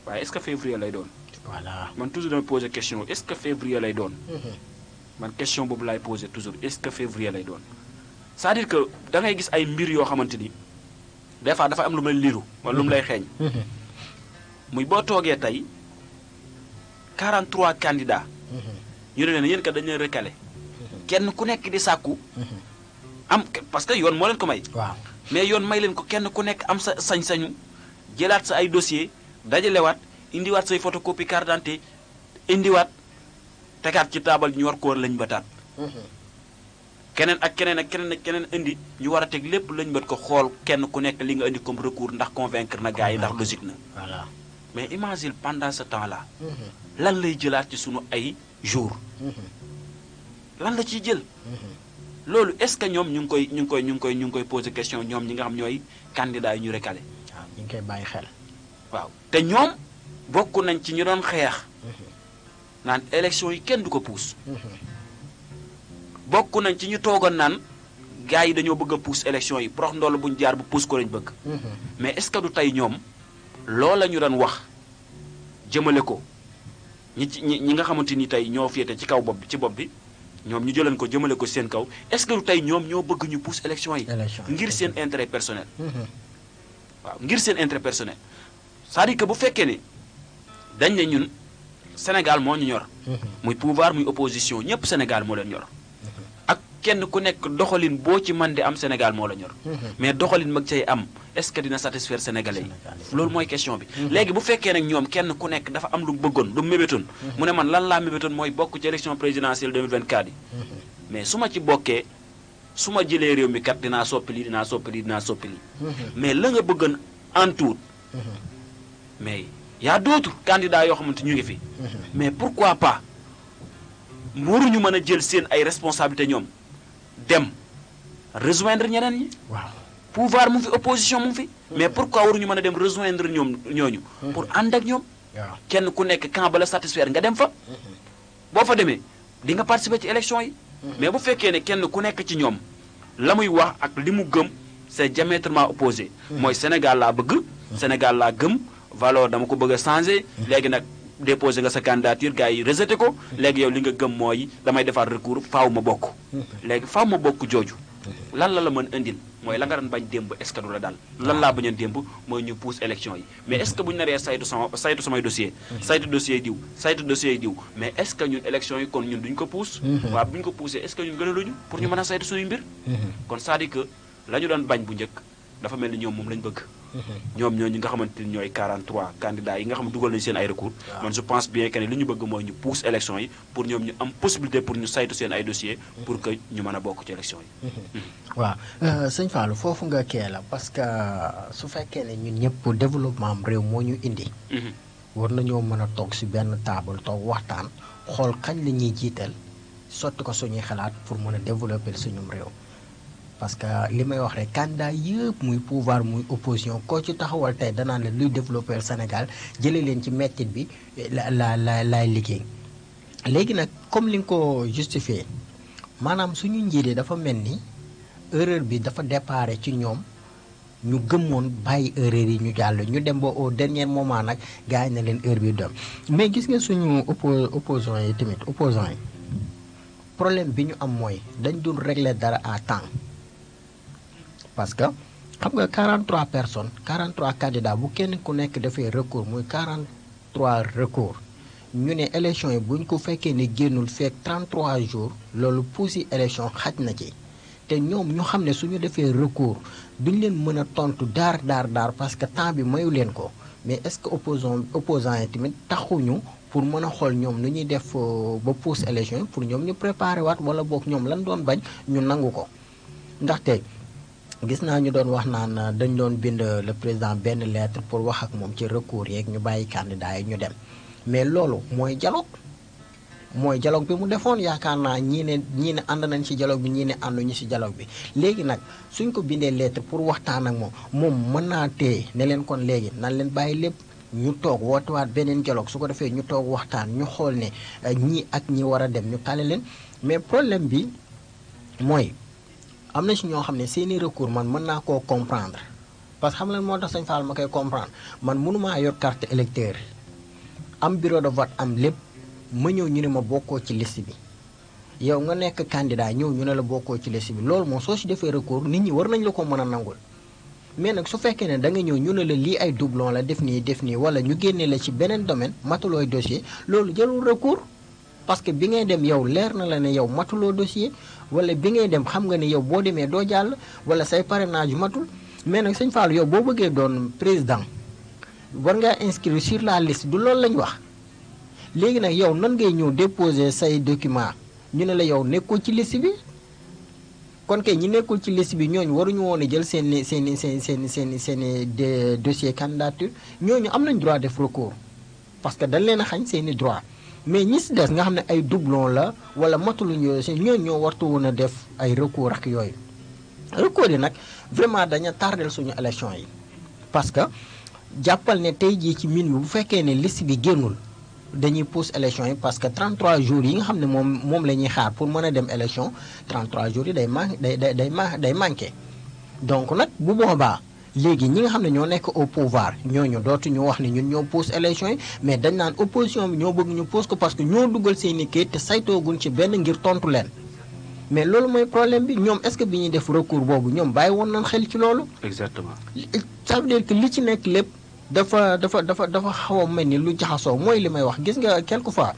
waaye est-ce que février lay doon voilà man toujours dama poser question est-ce que février lay doon man question boobu laay poser toujours est-ce que février lay doon c'est-à-dire que da ngay gis ay mbir yoo xamante ni des fois dafa am lu may liru wala lu mu lay xeeñ muy boo toogee tey 43 candidats ñu ne leen yéen kat dañu leen recalé kenn ku nekk di sàkku am parce que yoon moo leen ko may waaw mais yoon may leen ko kenn ku nekk am sa sañ-sañu jëlaat sa ay dossier dajalewaat indiwaat say photocopie carte d'identité indiwaat tegaat ci taabal ñu war ko lañ bataat keneen ak keneen ak keneen ak keneen indi ñu war a teg lépp lañ bët ko xool kenn ku nekk li nga indi comme recours ndax convaincre na gars yi ndax logique na. voilà mais imagine pendant ce temps là. lan lay jëlaat ci sunu ay jours. lan la ciy jël. loolu est-ce que ñoom ñu ngi koy poser question ñoom ñi nga xam ñooy candidats yi ñu recalé. waaw ñu ngi koy bàyyi xel. waaw te ñoom bokk nañ ci ñu doon xeex. naan élection yi kenn du ko puus. bokk nañ ci ñu toogoon naan gars yi dañoo bëgg a puus élection yi prox ndoll buñ jaar bu puus ko lañ bëgg. mais est-ce que du tey ñoom loola ñu doon wax jëmale ko ñi nga xamante ni tey ñoo féete ci kaw bopp bi ci bopp bi ñoom ñu jëleen ko jëmale ko seen kaw est-ce que du tey ñoom ñoo bëgg ñu puus élection yi. ngir seen intérêt personnel. waaw ngir seen intérêt personnel c'est-à-dire que bu fekkee ne dañ ne ñun Sénégal moo ñu ñor. muy pouvoir muy opposition ñëpp Sénégal moo leen ñor. ak kenn ku nekk doxalin boo ci mën di am Sénégal moo la ñor. mais doxalin mag cay am est-ce que dina satisfaire sénégalais yi. loolu mooy question bi. léegi bu fekkee nag ñoom kenn ku nekk dafa am lu bëggoon lu mébétoon. mu ne man lan laa mébétoon mooy bokk ci élection présidentielle 2024 yi. mais su ma ci bokkee su ma jëlee réew mi kat dinaa soppi lii dinaa soppi lii dinaa soppi lii. mais la nga bëggoon en tout. mais y a d'autres candidats yoo xamante ñu ngi fi. mais pourquoi pas waruñu mën a jël seen ay responsabilités ñoom dem rejoindre ñeneen ñi. waaw pouvoir mu ngi fi opposition mu ngi fi. mais pourquoi waruñu mën a dem rejoindre ñooñu. pour ànd ak ñoom. kenn ku nekk camp ba la satisfaire nga dem fa. boo fa demee di nga participer ci élection yi. mais bu fekkee ne kenn ku nekk ci ñoom la muy wax ak li mu gëm c'est diamétralement opposé. mooy Sénégal laa bëgg. Sénégal laa gëm. valeur dama ko bëgg a changer. léegi nag déposé nga sa candidature gars yi rejeté ko. léegi yow li nga gëm mooy damay defaat recours faaw ma bokk. léegi faaw ma bokk jooju. lan la mën indil mooy la nga doon bañ démb est-ce que du la dal. lan laa bañoon démb mooy ñu pousse élection yi. mais est-ce que bu ñu naree saytu samay dossier. saytu dossier diw saytu dossier diw mais est-ce que ñun élection yi kon ñun duñ ko pousse. waaw bu ñu ko poussé est-ce que ñun gënaluñu pour ñu mën a saytu suñuy mbir. kon c'est-à-dire que la ñu doon bañ bu njëkk dafa mel ni ñoom moom lañ bëgg. ñoom ñooñu nga xamante ni ñooy 43 candidats yi nga xam ne dugal nañu seen ay recours. man je pense bien que ne li ñu bëgg mooy ñu pousse élection yi pour ñoom ñu am possibilité pour ñu saytu seen ay dossiers. pour que ñu mën a bokk ci élection yi. waaw sëñ Fallou foofu nga kee la parce que su fekkee ne ñun ñëpp développement am réew moo ñu indi. war nañoo mën a toog si benn table toog waxtaan xool kañ la ñuy jiital sotti ko suñuy xalaat pour mën a développer suñum réew. parce que li may wax rek candidat yëpp muy pouvoir muy opposition koo ci taxawal tey danaan la luy développer Sénégal jëlee leen ci mettit bi laay liggéey. léegi nag comme li nga ko justifié maanaam suñu njiit dafa mel ni erreur bi dafa déparé ci ñoom ñu gëmmoon bàyyi erreur yi ñu jàll ñu dem ba au dernier moment nag gars yi na leen heure bi dem mais gis nga suñu opposants yi tamit opposants yi problème bi ñu am mooy dañ dul régler dara à temps. parce que xam nga 43 personnes 43 candidats bu kenn ku nekk dafay recours muy 43 recours ñu ne élection yi buñ ko fekkee ne génnul fekk 33 jours loolu poussi élection xaj na ci te ñoom ñu xam ne suñu defee recours duñ leen mën a tontu daar parce que temps bi mayu leen ko mais est-ce que opposants yi tamit taxuñu pour mën a xool ñoom nu ñuy def ba pousse élection yi pour ñoom ñu préparer waat wala boog ñoom lan doon bañ ñu nangu ko ndaxte. gis naa ñu doon wax naan dañ doon bind le président benn lettre pour wax ak moom ci recours yeeg ñu bàyyi candidat yi ñu dem mais loolu mooy dialogue bi mu defoon yaakaar naa ñii ne ànd nañ ci dialogue bi ñii ne ànduñu ci dialogue bi léegi nag suñ ko bindee lettre pour waxtaan ak moom mën naa téye ne leen kon léegi nan leen bàyyi lépp ñu toog wootewaat beneen dialogue su ko defee ñu toog waxtaan ñu xool ne ñii ak ñi war a dem ñu kale leen mais problème bi mooy am na si ñoo xam ne seeni recours man mën naa koo comprendre parce que xam leen moo tax sëñ Fall ma koy comprendre man mënumaa yor carte électeur am bureau de vote am lépp ma ñëw ñu ne ma bokkoo ci liste bi yow nga nekk candidat ñëw ñu ne la bokkoo ci liste bi loolu moom soo si defee recours nit ñi war nañ la ko mën a nangul mais nag su fekkee ne da nga ñëw ñu ne la lii ay doublon la def nii wala ñu génnee la ci beneen domaine matulooy dossier loolu jëlul recours parce que bi ngay dem yow leer na la ne yow matuloo dossier wala bi ngay dem xam nga ne yow boo demee doo jàll wala say parrainage matul mais nag sëñ Fallou yow boo bëggee doon président war ngaa inscrire sur la liste du loolu lañ wax léegi nag yow nan ngay ñëw déposer say document ñu ne la yow nekkoo ci liste bi kon kay ñi nekkul ci liste bi ñooñu waruñu woon a jël seen dossier candidature ñooñu am nañ droit def recours parce que dañ leen a xañ seen i droit mais ñi si des nga xam ne ay doublon la wala matuluñ yooyu si ñooñu ñoo wartu woon a def ay recours ak yooyu recours yi nag vraiment daña tardel suñu élection yi parce que jàppal ne tey jii ci min bi bu fekkee ne liste bi génnul dañuy pousse élection yi parce que 33 jours yi nga xam ne moom la ñuy xaar pour mën a dem élection 33 jours yi day manqué donc nag bu boobaa léegi ñi nga xam ne ñoo nekk au pouvoir ñooñu dootuñu wax ne ñun ñoo pousse élection yi mais dañ naan opposition bi ñoo bëgg ñu pousse ko parce que ñoo dugal seeni kayit te saytooguñ ci benn ngir tontu leen mais loolu mooy problème bi ñoom est-ce que bi ñuy def recours boobu ñoom bàyyi woon nañ xel ci loolu. exactement. ça veut dire que li ci nekk lépp dafa xaw a mel ni lu jaxasoo mooy li may wax gis nga quelquefois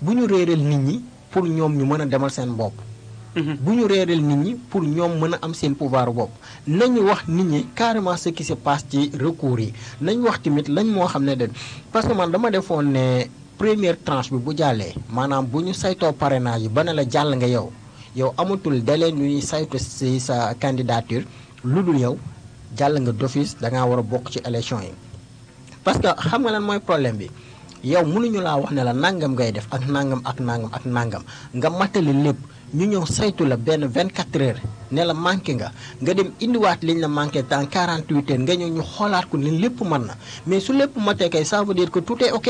bu ñu réeral nit ñi pour ñoom ñu mën a demal seen bopp. bu ñu réeral nit ñi pour ñoom mën a am seen pouvoir bopp nañu wax nit ñi carrément ce qui se passe ci recours yi nañ wax tamit lañ moo xam ne de parce que man dama defoon ne première tranche bi bu jàllee maanaam bu ñu saytoo parrainage yi ba ne la jàll nga yow amatul délai ñuy saytu si sa candidature lu dul yow jàll nga d'office da ngaa war a bokk ci élection yi parce que xam nga lan mooy problème bi yow mënuñu laa wax ne la nangam ngay def ak nangam ak nangam ak nangam nga matali lépp ñu ñëw saytu la benn 24 heures ne la manqué nga dem indiwaat liñ la manqué dans 48 heures nga ñëw ñu xoolaat ko ni lépp mën na mais su lépp matee kay ça veut dire que tout est ok.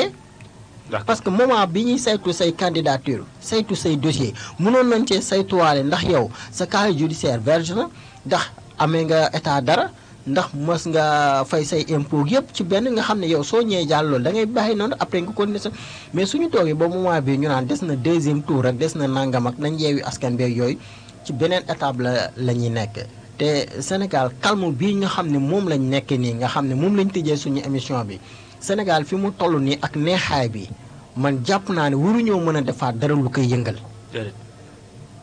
parce que moment bi ñuy saytu say candidature saytu say dossier mënoon nañ cee saytuwaale ndax yow sa casier judiciaire vierge na ndax amee nga état dara ndax mës nga fay say impôt yëpp ci benn nga xam ne yow soo ñëwee jàll loolu da ngay bàyyi noonu après nga continuer sa mais suñu toogee ba moment bi ñu naan des na deuxième tour rek des na nangam ak nañ yeewi askan beeg yooyu ci beneen étape la ñuy nekk te Sénégal calme bii nga xam ne moom lañ nekk nii nga xam ne moom lañ tëjee suñu émission bi Sénégal fi mu toll nii ak neexaay bi man jàpp naa ne waruñoo mën a defaat dara lu koy yëngal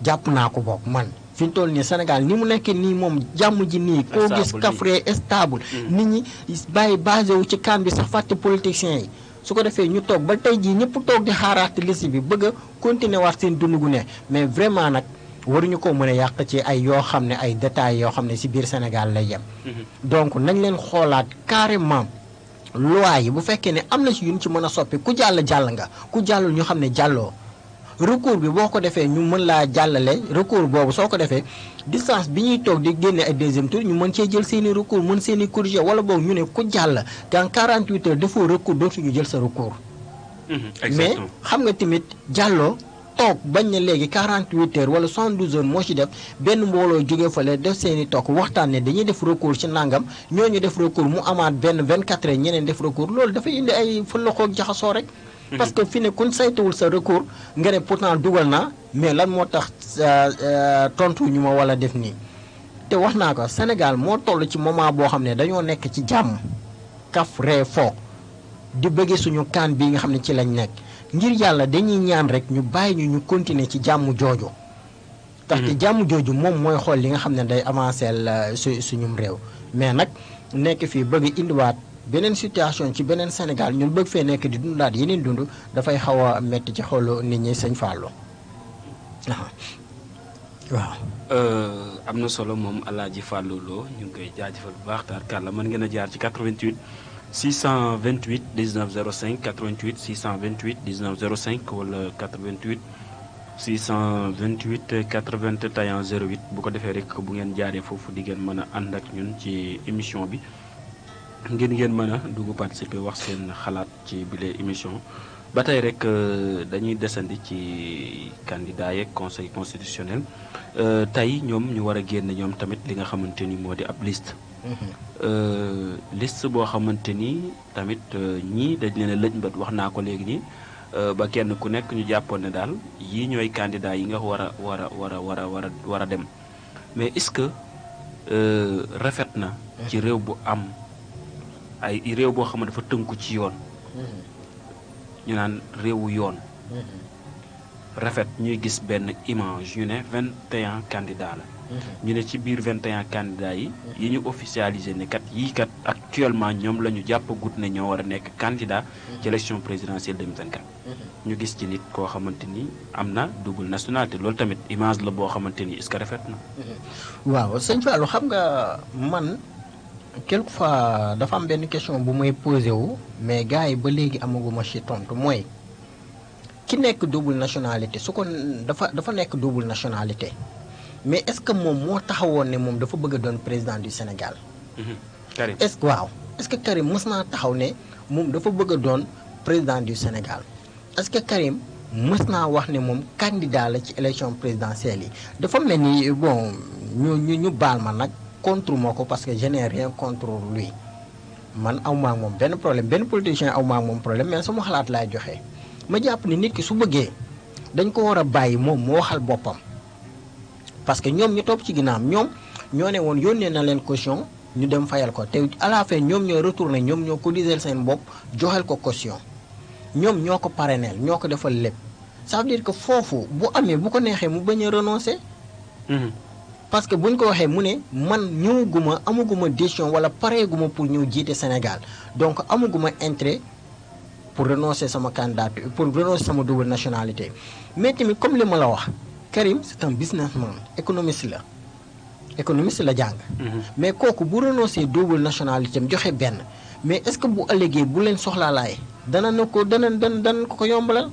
jàpp naa ko bokk man fi ñu toll nii Sénégal ni mu nekkee nii moom jàmm ji nii koo gis kafre stable nit ñi bàyyi basé wu ci kan bi sax fàtte politiciens yi su ko defee ñu toog ba tey jii ñëpp toog di xaaraat liste bi bëgg a continuer waat seen dund gu ne mais vraiment nag waruñu ko mën a yàq ci ay yoo xam ne ay détails yoo xam ne si biir Sénégal lay yem donc nañ leen xoolaat carrément loi yi bu fekkee ne am na ci yuñ ci mën a soppi ku jàll nga ku jàllul ñu xam ne jàlloo recours bi boo ko defee ñu mën laa jàllale recours boobu soo ko defee distance bi ñuy toog di génne ay deuxième tour ñu mën cee jël seeni recours mën seeni corriger wala boog ñu ne ku jàll dans 48 heures defoo recours dootuñu jël sa recours mais xam nga tamit jàlloo toog bañ na léegi 48 heures wala 72 heures moo ci def benn mbooloo jógee fale def seeni toog waxtaan ne dañuy def recours ci nangam ñooñu def recours mu amaat benn 24 heures ñeneen def recours loolu dafay indi ay fëlloxoog jaxasoo rek parce que fi ne kun saytuwul sa recours nga ne pourtant dugal naa mais lan moo tax tontu ñu ma wala def nii te wax naa ko Sénégal moo toll ci moment boo xam ne dañoo nekk ci jàmm kaf ree foo di bëggee suñu kaan bi nga xam ne ci lañ nekk ngir yàlla dañuy ñaan rek ñu bàyyi ñu continuer ci jàmm jooju ndaxte jàmm jooju moom mooy xool li nga xam ne day avancer suñum réew mais nag nekk fii bëgg indiwaat beneen situation ci beneen Sénégal ñun bëgg fee nekk di dundaat yeneen dund dafay xaw a metti ci xolu nit ñi sëñ Fallou waaw. am na solo moom Alaaji Fallou Lo ñu ngi koy jaajëfal bu baax taarkàlla mën ngeen a jaar ci 88 628 19 05 88 628 19 05 wala 88 628 81 08 bu ko defee rek bu ngeen jaaree foofu di ngeen mën a ànd ak ñun ci émission bi. ngeen mën a dugg participer wax seen xalaat ci bile émission ba tey rek dañuy desandi ci candidat yeeg conseil constitutionnel tey ñoom ñu war a génn ñoom tamit li nga xamante ni moo di ab liste. liste boo xamante ni tamit ñii dañ leen a lëj mbët wax naa ko léegi nii ba kenn ku nekk ñu jàppoon ne daal yii ñooy candidat yi nga war a dem mais est-ce que rafet na. ci réew bu am. ay réew boo xam ne dafa tënku ci yoon ñu naan réewu yoon rafet ñuy gis benn image ñu ne 21 candidats la ñu ne ci biir 21 candidats yi ñu officialisé ne kat yii kat actuellement ñoom la ñu jàpp gut ne ñoo war a nekk candidat ci élection présidentielle 2024. ñu gis ci nit koo xamante ni am na double nationalité loolu tamit image la boo xamante ni est-ce que rafet na. waaw sëñ Fallou xam nga man quelquefois dafa am benn question bu may posé wu mais gars yi ba léegi amaguma ci tontu mooy ki nekk double nationalité su ko dafa nekk double nationalité mais est-ce que moom moo taxawoon ne moom dafa bëgg a doon président du Sénégal. Karim est-ce que Karim mës naa taxaw ne moom dafa bëgg a doon président du Sénégal est-ce que Karim mës naa wax ne moom candidat la ci élection présidentielle yi dafa mel ni bon ñu baal ma nag contre moo ko parce que je n'ai rien contre lui man aw maa moom benn problème benn politicien aw maa moom problème mais sama xalaat laay joxe ma jàpp ni nit ki su bëggee dañ ko war a bàyyi moom mu waxal boppam parce que ñoom ñu topp ci ginnaam ñoom ñoo ne woon yónnee na leen caution ñu dem fayal ko te à la fin ñoom ñoo retourné ñoom ñoo cotiser seen bopp joxel ko caution ñoom ñoo ko parrainel ñoo ko defal lépp ça veut dire que foofu bu amee bu ko neexee mu bañ a renoncer. parce que buñ ko waxee mu ne man ñëwaguma amaguma décision wala pareeguma pour ñëw jiite Sénégal donc amaguma intérêt pour renoncer sama candidature pour renoncer sama double nationalité mais tamit comme li ma la wax Karim c'est un businessman économiste la jàng. mais kooku bu renoncer double nationalité am joxe benn mais est-ce que bu ëllëgee bu leen soxlaalaay dana ko yombalal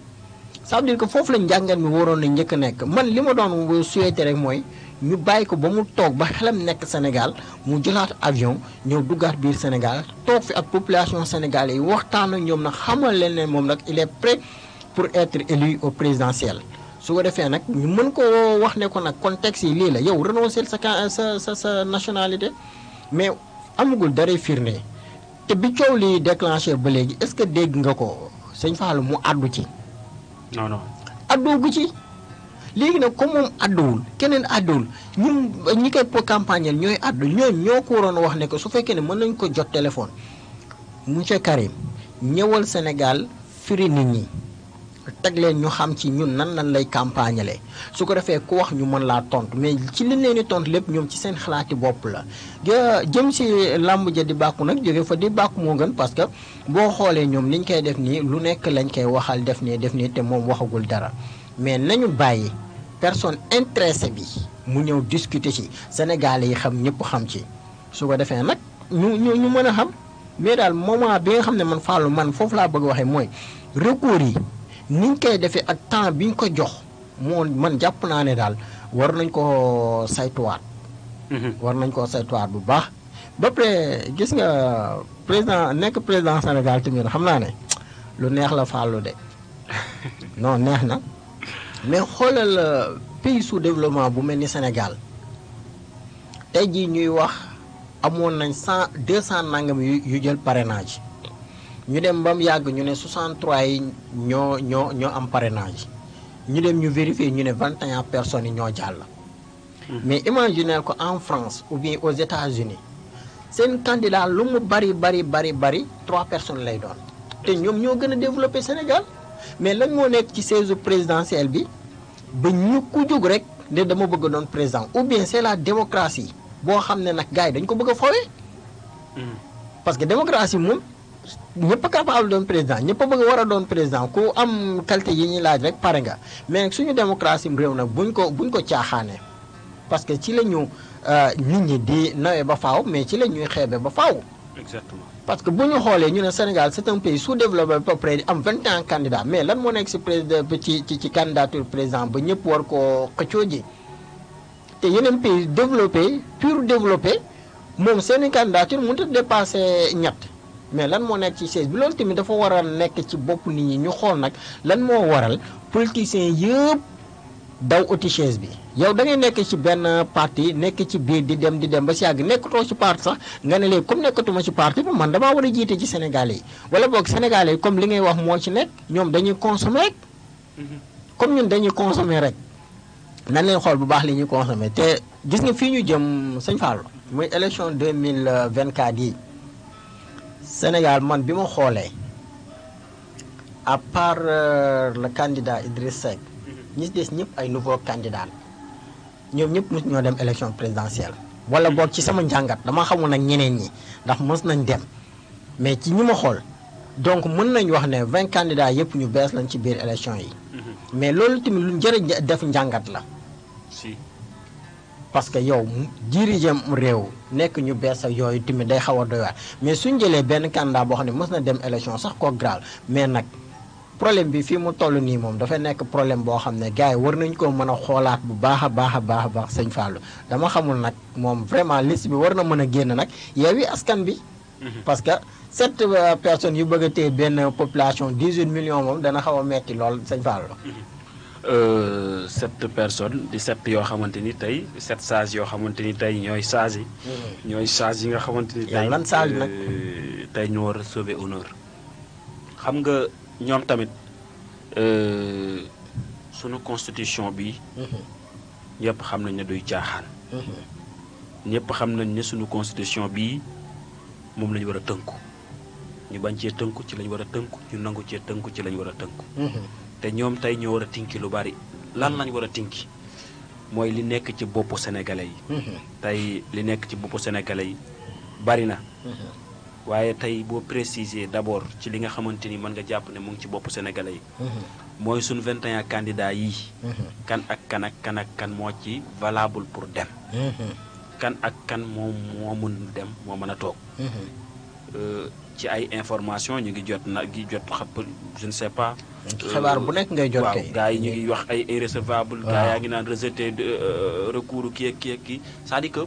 ça veut dire que foofu lañ njàngat mi waroon na njëkk a nekk man li ma doon souhaité rek mooy ñu bàyyi ko ba mu toog ba xelam nekk Sénégal mu jëlaat avion ñëw duggaat biir Sénégal toog fi ak population sénégalaise yi waxtaan ak ñoom nag xamal leen ne moom nag il est prêt pour être élu au présidentiel. su ko defee nag ñu mën ko wax ne ko nag contexte yi lii la yow renoncer sa nationalité mais amagul dara firnde te bi coow li déclenché ba léegi est-ce que dégg nga ko sëñ Fallou mu àddu ci. non. àddoogu ci léegi nag comme moom àdduwul keneen àdduwul ñun ñi koy campagneel ñooy àddu ñoo ko waroon wax ne ko su fekkee ne mën nañ ko jot téléphone monsieur Karim ñëwal Sénégal firi nit ñi. teg leen ñu xam ci ñun nan lay campagnele su ko defee ku wax ñu mën laa tontu mais ci liñ leen di tontu lépp ñoom ci seen xalaati bopp la jëm si làmb ja di bàkku nag jóge fa di bàkku moo gën parce que boo xoolee ñoom niñ koy def nii lu nekk lañ koy waxal def nii te moom waxagul dara mais nañu bàyyi personne intéressée bi mu ñëw discuter ci Sénégalais yi xam ñëpp xam ci su ko defee nag ñu mën a xam mais daal moment bi nga xam ne man Fallou man foofu laa bëgg waxee mooy recours yi niñ koy defee ak temps bi ñu ko jox moo man jàpp naa ne daal war nañ koo saytuwaat. war nañ koo saytuwaat bu baax. ba pare gis nga nekk président Sénégal tamit xam naa ne lu neex la Fallou de non neex na mais xoolal pays sous développement bu mel ni Sénégal tey jii ñuy wax amoon nañ 200 nangam yu jël parrainage. ñu dem ba mu yàgg ñu ne 63 yi ñoo am parrainage ñu dem ñu vérifier ñu ne 21 personnes yi ñoo jàll. mais imaginez ko en France ou bien aux États-Unis seen candidat lu mu bari 3 personnes lay doon. te ñoom ñoo gën a développé Sénégal mais lan moo nekk ci siège présidentiel bi ba ñu ku jóg rek ne dama bëgg a doon président ou bien c'est la démocratie boo xam ne nag gars yi dañ ko bëgg a fowee. parce que démocratie moom. ñëpp a capable doon président ñëpp a bëgg war a doon président ku am qualité yi ñuy laaj rek pare nga mais nag suñu démocratie réew nag buñ ko caaxaanee parce que ci la ñu nit ñi di nawee ba faaw mais ci la ñuy xeebe ba faaw. exactement parce que bu ñu xoolee ñu ne Sénégal c'est un pays sous-développé à peu près di am 21 candidats mais lan moo nekk si président ci candidature président ba ñëpp war koo xëccoo ji te yeneen pays développé pur développé moom seeni candidature mënut a dépasser ñett. mais lan moo nekk ci siège bi loolu tamit dafa war a nekk ci bopp nit ñi ñu xool nag lan moo waral politiciens yëpp daw uti chaise bi yow da ngay nekk ci benn parti nekk ci biir di dem ba si yàgg nekkatoo ci parti sax nga ne léegi comme nekkatuma ci parti bi man damaa war a jiite ci Sénégalais yi wala boog Sénégalais yi comme li ngay wax moo ci nekk ñoom dañuy consommer rek comme ñun dañuy consommer rek nan leen xool bu baax li ñuy consommer te gis nga fii ñu jëm sëñ Fallou muy élection 2024 yi Sénégal man bi ma xoolee à part le candidat Idriss Seck ñi des ñëpp ay nouveau candidat ñoom ñëpp mos ñoo dem élection présidentielle. wala boog ci sama njàngat dama xamul nag ñeneen ñi ndax mos nañ dem mais ci ñi ma xool donc mën nañ wax ne 20 candidats yëpp ñu bees lañ ci biir élection yi. mais loolu tamit lu njëriñ def njàngat la. si parce que yow diriger réew nekk ñu bees ak yooyu tamit day xaw a doy waar mais suñ jëlee benn candidat boo xam ne mës na dem élection sax ko grave mais nag problème bi fii mu toll nii moom dafay nekk problème boo xam ne gars yi war nañ koo mën a xoolaat bu baax a baax a baax a baax sëñ Fallou dama xamul nag moom vraiment liste bi war na mën a génn nag Yewwi Askan bi. parce que 7 personnes yu bëgg a téye benn population 18 millions moom dana xaw a metti lool sëñ Fallou. 7 personnes di 7 yoo xamante ni tey 7 sages yoo xamante ni tey ñooy sages yi. ñooy sages yi nga xamante ni. tey lan sage nag. tey ñoo war a sauver honneur. xam nga ñoom tamit sunu constitution bi. ñëpp xam nañ ne duy caaxaan. ñëpp xam nañ ne sunu constitution bii moom la ñu war a tënku. ñu bañ cee tënku ci lañ war a tënku ñu nangu cee tënku ci lañ war a tënku. te ñoom tey ñoo war a tinki lu bari lan lañ war a tinki mooy li nekk ci boppu sénégalais yi. tey li nekk ci boppu sénégalais yi bari na. waaye tey boo préciser d'abord ci li nga xamante ni mën nga jàpp ne mu ngi ci boppu sénégalais yi. mooy suñu 21 candidats yii. kan ak kan ak kan ak kan moo ci valable pour dem. kan ak kan moo mën dem moo mën a toog. ci ay information ñu ngi jot je ne sais pas. xibaar bu nekk ngay jot kay. waaw gars yi ñu ngi wax ay irrecevable. gars yaa ngi naan rejeté recours kii c'est-à-dire que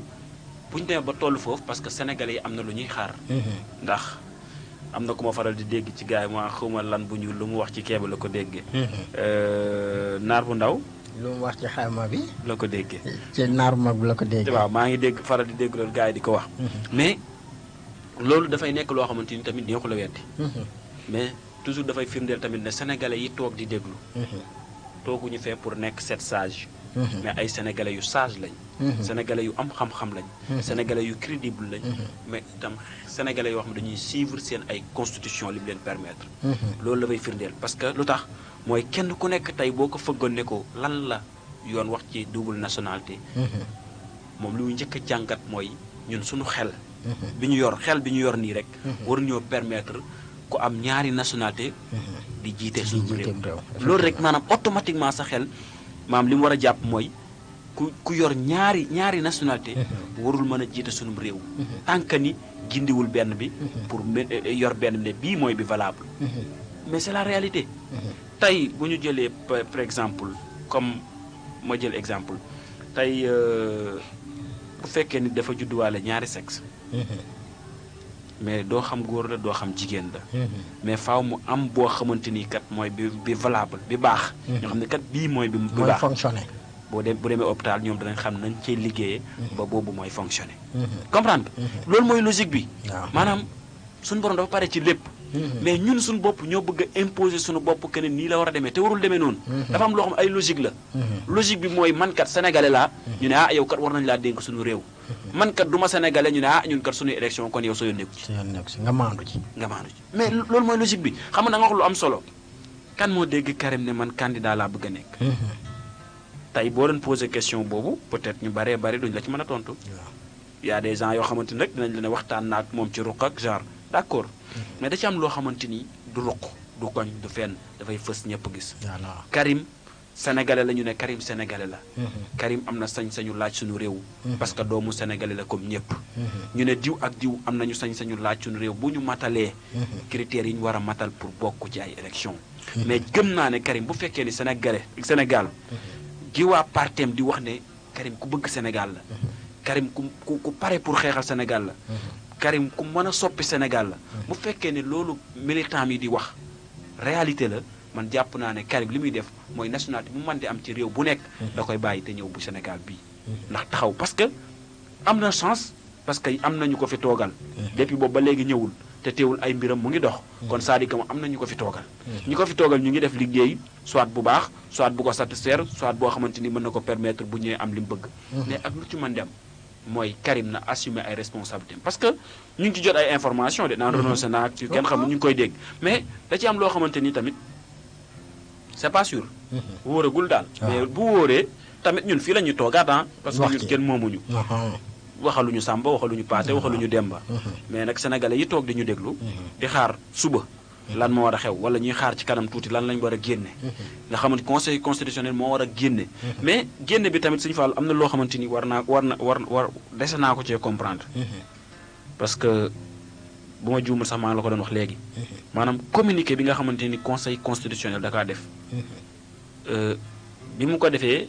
bu ñu demee ba tollu foofu parce que sénégalais yi am na lu ñuy xaar. ndax am na ku ma faral di dégg ci gars yi ma xawma lan bu ñu lu mu wax ci keeba la ko déggee. naar bu ndaw. lu mu wax ci xayma bi. la ko déggee. ci naar bu mag bi la ko déggee. waaw maa ngi dégg faral di dégg loolu gars yi di ko wax. mais loolu dafay nekk loo xamante ni tamit neexu la weddi. mais toujours dafay firndeel tamit ne sénégalais yi toog di déglu. tooguñu fee pour nekk 7 sages. mais ay sénégalais yu sage lañ. sénégalais yu am xam-xam lañ. sénégalais yu crédible lañ. mais itam sénégalais yoo xam ne dañuy suivre seen ay constitution li mu leen permettre. loolu la fay firndeel parce que lu tax mooy kenn ku nekk tey boo ko fëggoon ne ko lan la yoon wax ci double nationalité. moom li muy njëkk a jàngat mooy ñun suñu xel. bi ñu yor nii rek. war ñoo permettre ku am ñaari nationalité. di jiite suñu réew. loolu rek maanaam automatiquement sa xel. maam li mu war a jàpp mooy ku yor ñaari nationalité warul mën a jiite sunum réew tant que ni gindiwul benn bi pour yor benn bi ne bii mooy bi valable mais c'est la réalité tey bu ñu jëlee par exemple comme ma jël exemple tey bu fekkee ni dafa judduwaale ñaari sexe mais doo xam góor la doo xam jigéen la mais faaw mu am boo xamante ni kat mooy bi valable bi baax ñoo xam ne kat bii mooy bi baax fonctionner bu demee hôpital ñoom danañ xam nañ cay liggéeyee ba boobu mooy fonctionner comprendre nga loolu mooy logique bi maanaam suñu borom dafa pare ci lépp mais ñun suñu bopp ñoo bëgg a imposer suñu bopp que ne nii la war a demee te warul demee noonu dafa am loo xam ay logique la logique bi mooy man kat sénégalais laa ñu ne yow kat war nañ laa dénk suñu réew man kat du ma sénégalais ñu ne ñun kat suñuy élection kon yow soo yoon nekku ci nga maandu ci mais loolu mooy logique bi xam nga da nga wax lu am solo kan moo dégg Karim ne man candidat laa bëgg a nekk tey boo doon posé question boobu peut-être ñu baree bari duñ la ci mën a tontu y a des gens yoo xamante ni rek dinañ la ne waxtaan naag moom ci ruq ak genre d'accord mais da ci am loo xamante ni du ruq du koñ du fenn dafay fës ñëpp gis Karim sénégalais la ñu ne Karim sénégalais la Karim am na sañ-sañu laaj suñu réew parce que doomu sénégalais la comme ñëpp ñu ne diw ak diw am nañu sañ-sañu laaj suñu réew bu ñu matalee critères yi ñu war a matal pour bokk ci ay élection mais gëm naa ne Karim bu fekkee ni Sénégal gi waa partem di wax ne Karim ku bëgg Sénégal la Karim ku pare pour xeexal Sénégal la Karim ku mën a soppi Sénégal la bu fekkee ne loolu militant yi di wax réalité la man jàpp naa ne Karim li muy def mooy nationalité bu mën di am ci réew bu nekk da koy bàyyi te ñëw bu Sénégal bii ndax taxaw parce que am na chance parce que am nañu ko fi toogal depuis boobu ba léegi ñëwul te teewul ay mbiram mu ngi dox kon c'est-à-dire que am na ñu ko fi toogal ñu ko fi toogal ñu ngi def liggéey soit bu baax soit bu ko satisfaire soit boo xamante ni mën na ko permettre bu ñëwee am li mu bëgg mais ak lu ci mën dem mooy Karim na assumer ay responsabilités parce que ñu ngi ci jot ay information de naan renoncé naag ci kenn xamul ñu ngi koy dégg mais da ci am loo xamante ni tamit c'est pas sûr wóoragul daal mais bu wóoree tamit ñun fii la ñuy toogaat parce que ñun kenn moomuñu. waxaluñu Samba waxaluñu Paate waxaluñu Demba. mais nag sénégalais yi toog di ñu déglu. di xaar suba. lan moo war a xew wala ñuy xaar ci kanam tuuti lan lañ war a génne. nga xamante conseil constitutionnel moo war a génne. mais génne bi tamit suñu Fall am na loo xamante ni war dese naa ko cee comprendre. parce que bu ma juumul sax maa ngi la ko doon wax léegi. maanaam communiqué bi nga xamante ni conseil constitutionnel da kaa def. bi mu ko defee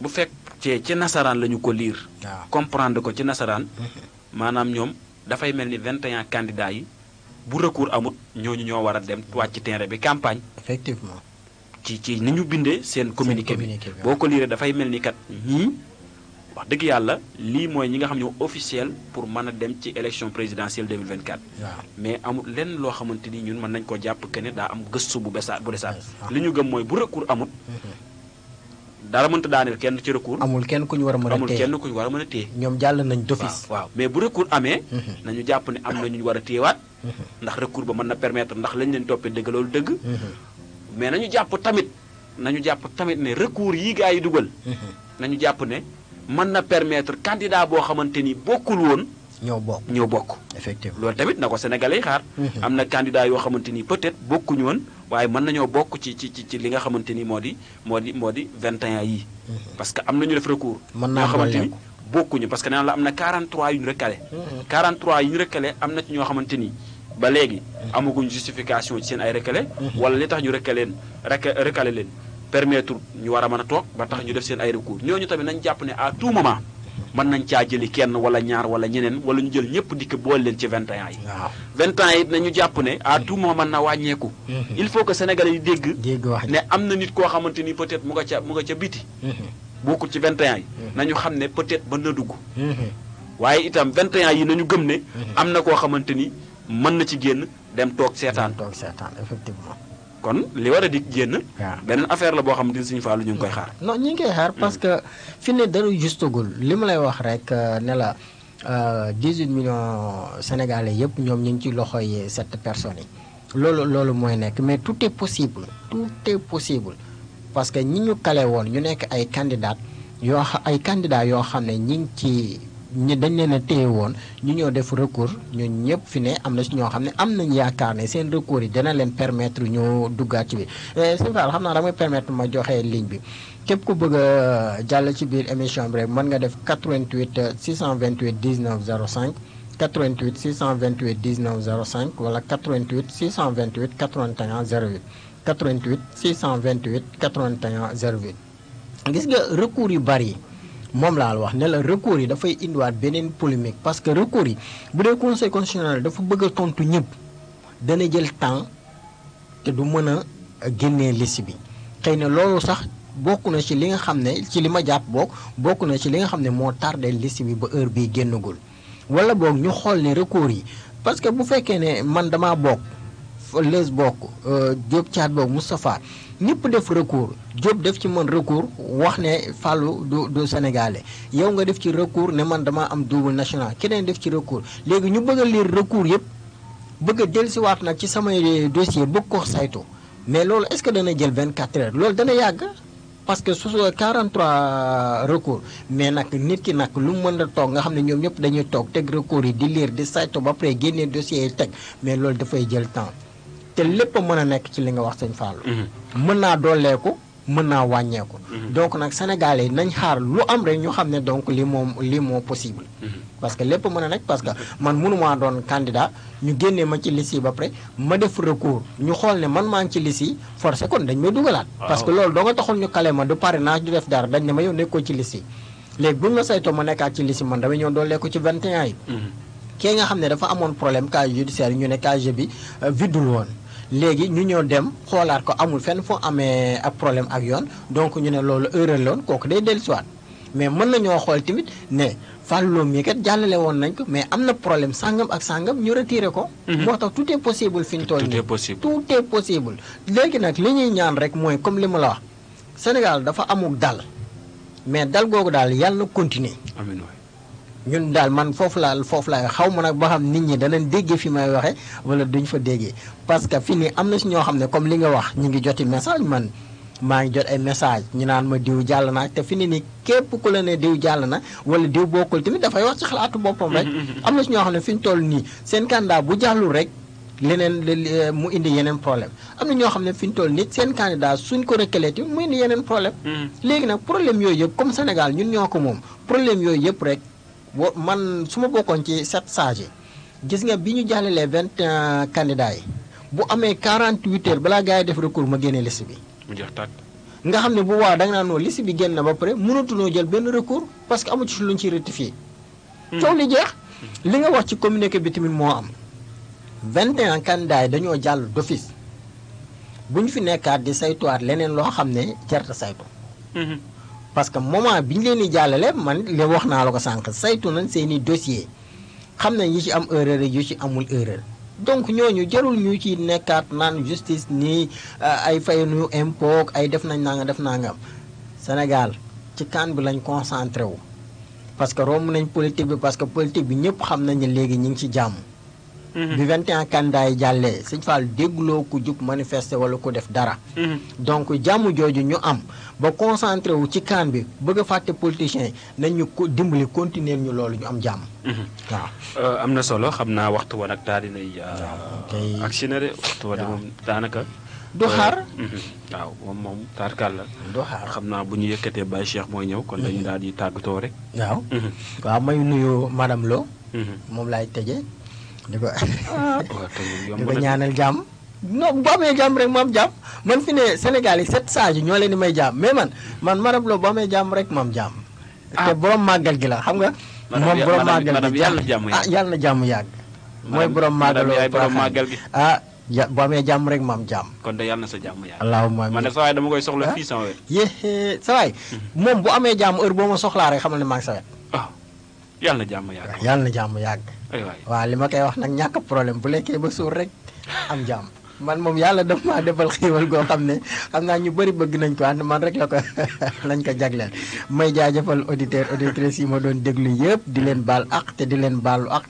bu fekkee ci nasaraan la ñu ko lire. comprendre ko ci nasaraan. maanaam ñoom dafay mel ni 21 candidats yi bu recours amut ñooñu ñoo war a dem wàcc terrain bi campagne. effectivement. ci ni ñu bindee seen communiqué bi boo ko lire dafay mel ni kat ñii wax dëgg yàlla lii mooy ñi nga xam ne officiel pour mën a dem ci élection présidentielle 2024. mais amul lenn loo xamante ni ñun mën nañ ko jàpp que ne daa am gëstu bu desaat. li ñu gëm mooy bu recours amut. dara mënta daaneel kenn ci recours. amul kenn ku ñu war a mën a téye amul kenn ku ñu war a mën a téye. ñoom jàll nañ d'office. waaw mais bu recours amee. nañu jàpp ne am na ñu war a téyewaat. ndax recours ba mën na permettre ndax lañ leen toppee dëgg loolu dëgg. mais nañu jàpp tamit ne recours yi gaa yi dugal. nañu jàpp ne mën na permettre candidat boo xamante ni bokkul woon. ñoo bokk. effectivement loolu tamit na ko sénégalais yi xaar. am na candidat yoo xamante ni peut-être bokkuñu woon waaye mën nañoo bokk ci li nga xamante ni moo di 21 yii. parce que am na ñu def recours. mën naa xamante ni bokkuñu parce que nee na la am na 43 yu ñu recalé. 43 yu ñu recalé am na ci ñoo xamante ni ba léegi. amaguñ justification ci seen ay recalé. wala li tax ñu recalé leen permettre ñu war a mën a toog ba tax ñu def seen ay recours ñooñu tamit nañ jàpp ne à tout moment. mën nañ caa jëli kenn wala ñaar wala ñeneen wala ñu jël ñëpp dikk boole leen ci 21 yi. waaw 21 yi nañu jàpp ne à tout moment mën na wàññeeku. il faut que sénégalais yi dégg. ne am na nit koo xamante ni peut-être mu nga ca biti. bokkul ci 21 yi. nañu xam ne peut-être mën na dugg. waaye itam 21 yi nañu gëm ne. am na koo xamante ni mën na ci génn dem toog seetaan. Effectivement. kon li war a di génn. beneen affaire la boo xam ne Sëñ Fallou ñu ngi koy xaar. non ñu ngi koy xaar parce que fi ne dara justagul li ma lay wax rek ne la 18 millions sénégalais yëpp ñoom ñu ngi ci loxoy 7 personnes yi. loolu mooy nekk mais tout est possible. parce que ñi ñu kale woon ñu nekk ay candidats yoo xam ne ñi ngi ci. ñi dañ leen a téye woon ñu ñëw def recours ñun ñëpp fi ne am na si ñoo xam ne am nañ yaakaar ne seen recours yi dana leen permettre ñu duggaat ci bi Sëñ Fall xam naa damay permettre ma joxe ligne bi képp ku bëgg a jàll ci biir émission bi rek mën nga def 88 628 19 05 88 628 19 05 wala 88 628 81 08 88 628 81 08 gis nga recours yu bari yi moom laa la wax ne la recours yi dafay indiwaat beneen polémique parce que recours yi bu dee conseil constitutionnel dafa bëgg a tontu ñëpp dana jël temps te du mën a génnee liste bi xëy na loolu sax bokk na ci li nga xam ne ci li ma jàpp bokk na ci li nga xam ne moo tardé liste bi ba heure bii génnagul wala boog ñu xool ne recours yi parce que bu fekkee ne man damaa bokk Leuz bokk Diop Thiat bokk Moustapha ñëpp def recours Diop def ci man recours wax ne Fallou du sénégalais yow nga def ci recours ne man damaa am double national keneen def ci recours léegi ñu bëgg a lire recours yëpp bëgg a dellusiwaat nag ci samay dossier bëgg ko saytu mais loolu est-ce que dana jël 24 heures loolu dana yàgg parce que su 43 recours mais nag nit ki nag lu mu mën a toog nga xam ne ñoom ñëpp dañuy toog teg recours yi di lire di saytu ba pare génnee dossier yi teg mais loolu dafay jël temps te lépp mën a nekk ci li nga wax sëñ Fallou. mën naa dooleeku mën naa wàññeeku. donc nag sénégalais yi nañ xaar lu am rek ñu xam ne donc lii moo possible. parce que lépp mën a nekk parce que man mënumaa doon candidat ñu génnee ma ci liste yi ba pare ma def recours ñu xool ne man maa ngi ci liste yi forcé kon dañ may dugalaat. parce que loolu doo nga taxul ñu kale ma du parrainage du def dara dañ ne ma yow nekkoo ci liste yi léegi buñ ma saytoo ma nekkaat ci liste yi man damay ñëw dooleeku ci 21 yi. kii nga xam ne dafa amoon problème casier judiciaire ñu ne casier bi vidul woon. léegi ñu ñëw dem xoolaat ko amul fenn foo amee ak problème ak yoon donc ñu ne loolu erreur la woon kooku day dellusiwaat mais mën nañoo xool tamit ne Fallou mii kat jàllale woon nañ ko mais am na problème sangam ak sangam ñu retiré ko. moo tax tout est possible fi ñu toll nii tout est possible. léegi nag li ñuy ñaan rek mooy comme li ma la wax Sénégal dafa amul dal mais dal googu daal yàlla na continuer. amiin ñun daal man foofu laa xaw ma nag ba xam nit ñi danañ déggee fi may waxee wala duñ fa déggee parce que fi nii am na si ñoo xam ne comme li nga wax ñu ngi joti message man maa ngi jot ay message ñu naan ma diw jàll na te fi ni ni képp ku la ne diw jàll na wala diw bokkul tamit dafay wax ci xalaatu boppam rek. am na si ñoo xam ne fi ñu toll nii seen candidat bu jàllul rek leneen mu indi yeneen problème am na ñoo xam ne fi ñu toll nii seen candidat suñ ko recalé mu indi yeneen problème. léegi nag problème yooyu yëpp comme Sénégal ñun ñoo ko moom problème yooyu yëpp rek man su ma bokkoon ci 7 sages yi gis nga bi ñu jàllalee 21 candidats yi bu amee 48 heures balaa gars yi def recours ma génne liste bi. mu jeex tàkk. nga xam ne bu waaw da nga naan liste bi génn na ba pare mënatunoo jël benn recours parce que amu ci luñ ciy rectifier. coow li jeex. li nga wax ci communiqué bi tamit moo am 21 candidats yi dañoo jàll d'office bu ñu fi nekkaat di saytuwaat leneen loo xam ne jarta saytu. parce que moment bi ñu leen di jàllale man li wax naa la ko sànq saytu nañ seeni dossier xam nañ yi ci am erreur yu ci amul erreur. donc ñooñu jarul ñu ci nekkaat naan justice nii ay fayuñu impôt ay def nañ naa nga def naa nga am Sénégal ci kan bi lañ concentré wu parce que romb nañ politique bi parce que politique bi ñëpp xam nañ ne léegi ñu ngi ci jàmm. bi 21 candidats yi jàllee Sëñ Fall dégloo ku jug manifester wala ku def dara. donc jàmm jooju ñu am ba concentré wu ci kan bi bëgg a fàtte politiciens yi nañ ñu ko dimbali continuer ñu loolu ñu am jàmm. waaw am na solo xam naa waxtu wa nag daal dinay. ak si na de waxtu wa de moom daanaka. du xaar. waaw moom taarkaal la. du xaar xam naa bu ñu yëkkatee Baye Cheikh mooy ñëw kon dañu daal di tàggatoo rek. waaw. waaw may nuyu madame Lo. moom laay tëjee. di ko ñaanal jàmm. non bu amee jàmm rek ma am jàmm man fi ne Sénégal yi 7 sages ñoo leen di may jàmm mais man madame Lo bu amee jàmm rek ma am jàmm. te borom màggal gi la xam nga. moom borom màggal gi yàlla na jàmm yàgg. mooy borom màggal gi bu amee jàmm rek ma am jàmm. kon de yàlla na sa jàmm yàgg. allahumma man de saa waay dama koy soxla fii sama wet. yéé saa waay moom bu amee jàmm heure boo ma soxlaa rek xamal ne maa ngi sa wet. yàlla na jàmm yàgg. yàlla na jàmm yàgg. waaw li ma koy wax nag ñàkk problème bu lekkee ba suur rek am jàmm man moom yàlla daf maa defal xiiwal goo xam ne xam naa ñu bëri bëgg nañ ko ànd man rek la ko lañ ko jagleel may jaajëfal auditeur auditrices yi ma doon déglu yëpp di leen baal ak te di leen baalu ak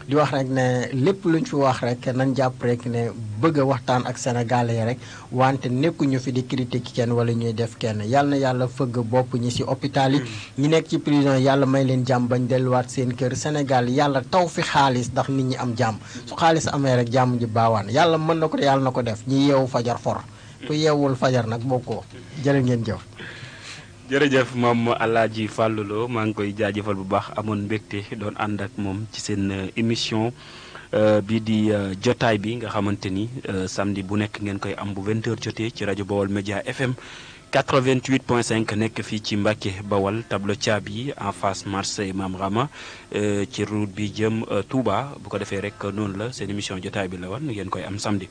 di wax rek ne lépp luñ fi wax rek nañ jàpp rek ne bëgg a waxtaan ak sénégalais yi rek wante nekkuñu fi di critique kenn wala ñuy def kenn yàlla na yàlla fëgg bopp ñi ci hôpital yi ñi nekk ci prison yàlla may leen jàmm bañ delluwaat seen kër Sénégal yàlla taw fi xaalis ndax nit ñi am jàmm su xaalis amee rek jàmm ji baawaan yàlla mën na ko te yàlla na ko def ñi yeewu fajar for ku yeewul fajar nag bokkoo jërë ngeen jëf. jërëjëf moom Alaaji Fallou Lo maa ngi koy jaajëfal bu baax amoon mbégte doon ànd ak moom ci seen émission bii di jotaay bi nga xamante ni samedi bu nekk ngeen koy am bu 20h jotee ci rajo Bawol Média FM 88.5 nekk fii ci Mbacke Bawol tableau Thiaby en face marché Mame Rama ci route bi jëm Touba bu ko defee rek noonu la seen émission jotaay bi la woon ngeen koy am samedi.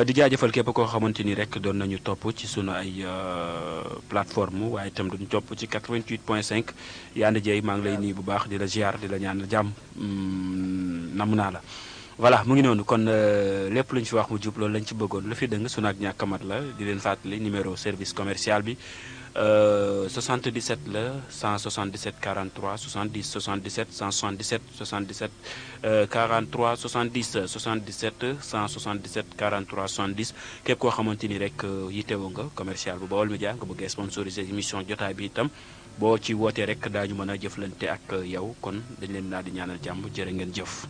di jaajëfal képp koo xamante ni rek doon nañu topp ci sunu ay plateforme waaye itam duñu topp ci 88.5 Yande Dieye maa ngi lay nuyu bu baax di la ziar di la ñaanal jàmm namm naa la. voilà mu ngi noonu kon lépp lu ñu fi wax mu jub loolu lañ ci bëggoon lu fi dëng sunu ak ñàkkamat la di leen fàttali numéro service commercial bi 77 la 177 43 70 77 177 77 43 70 77 177 43 70 képp koo xamante ni rek yittewoo nga commercial bu Baol Média nga bëgg sponsoriser émission jotaay bi itam boo ci wootee rek daañu mën a jëflante ak yow kon dañ leen daal di ñaanal jàmm jërë ngeen jëf.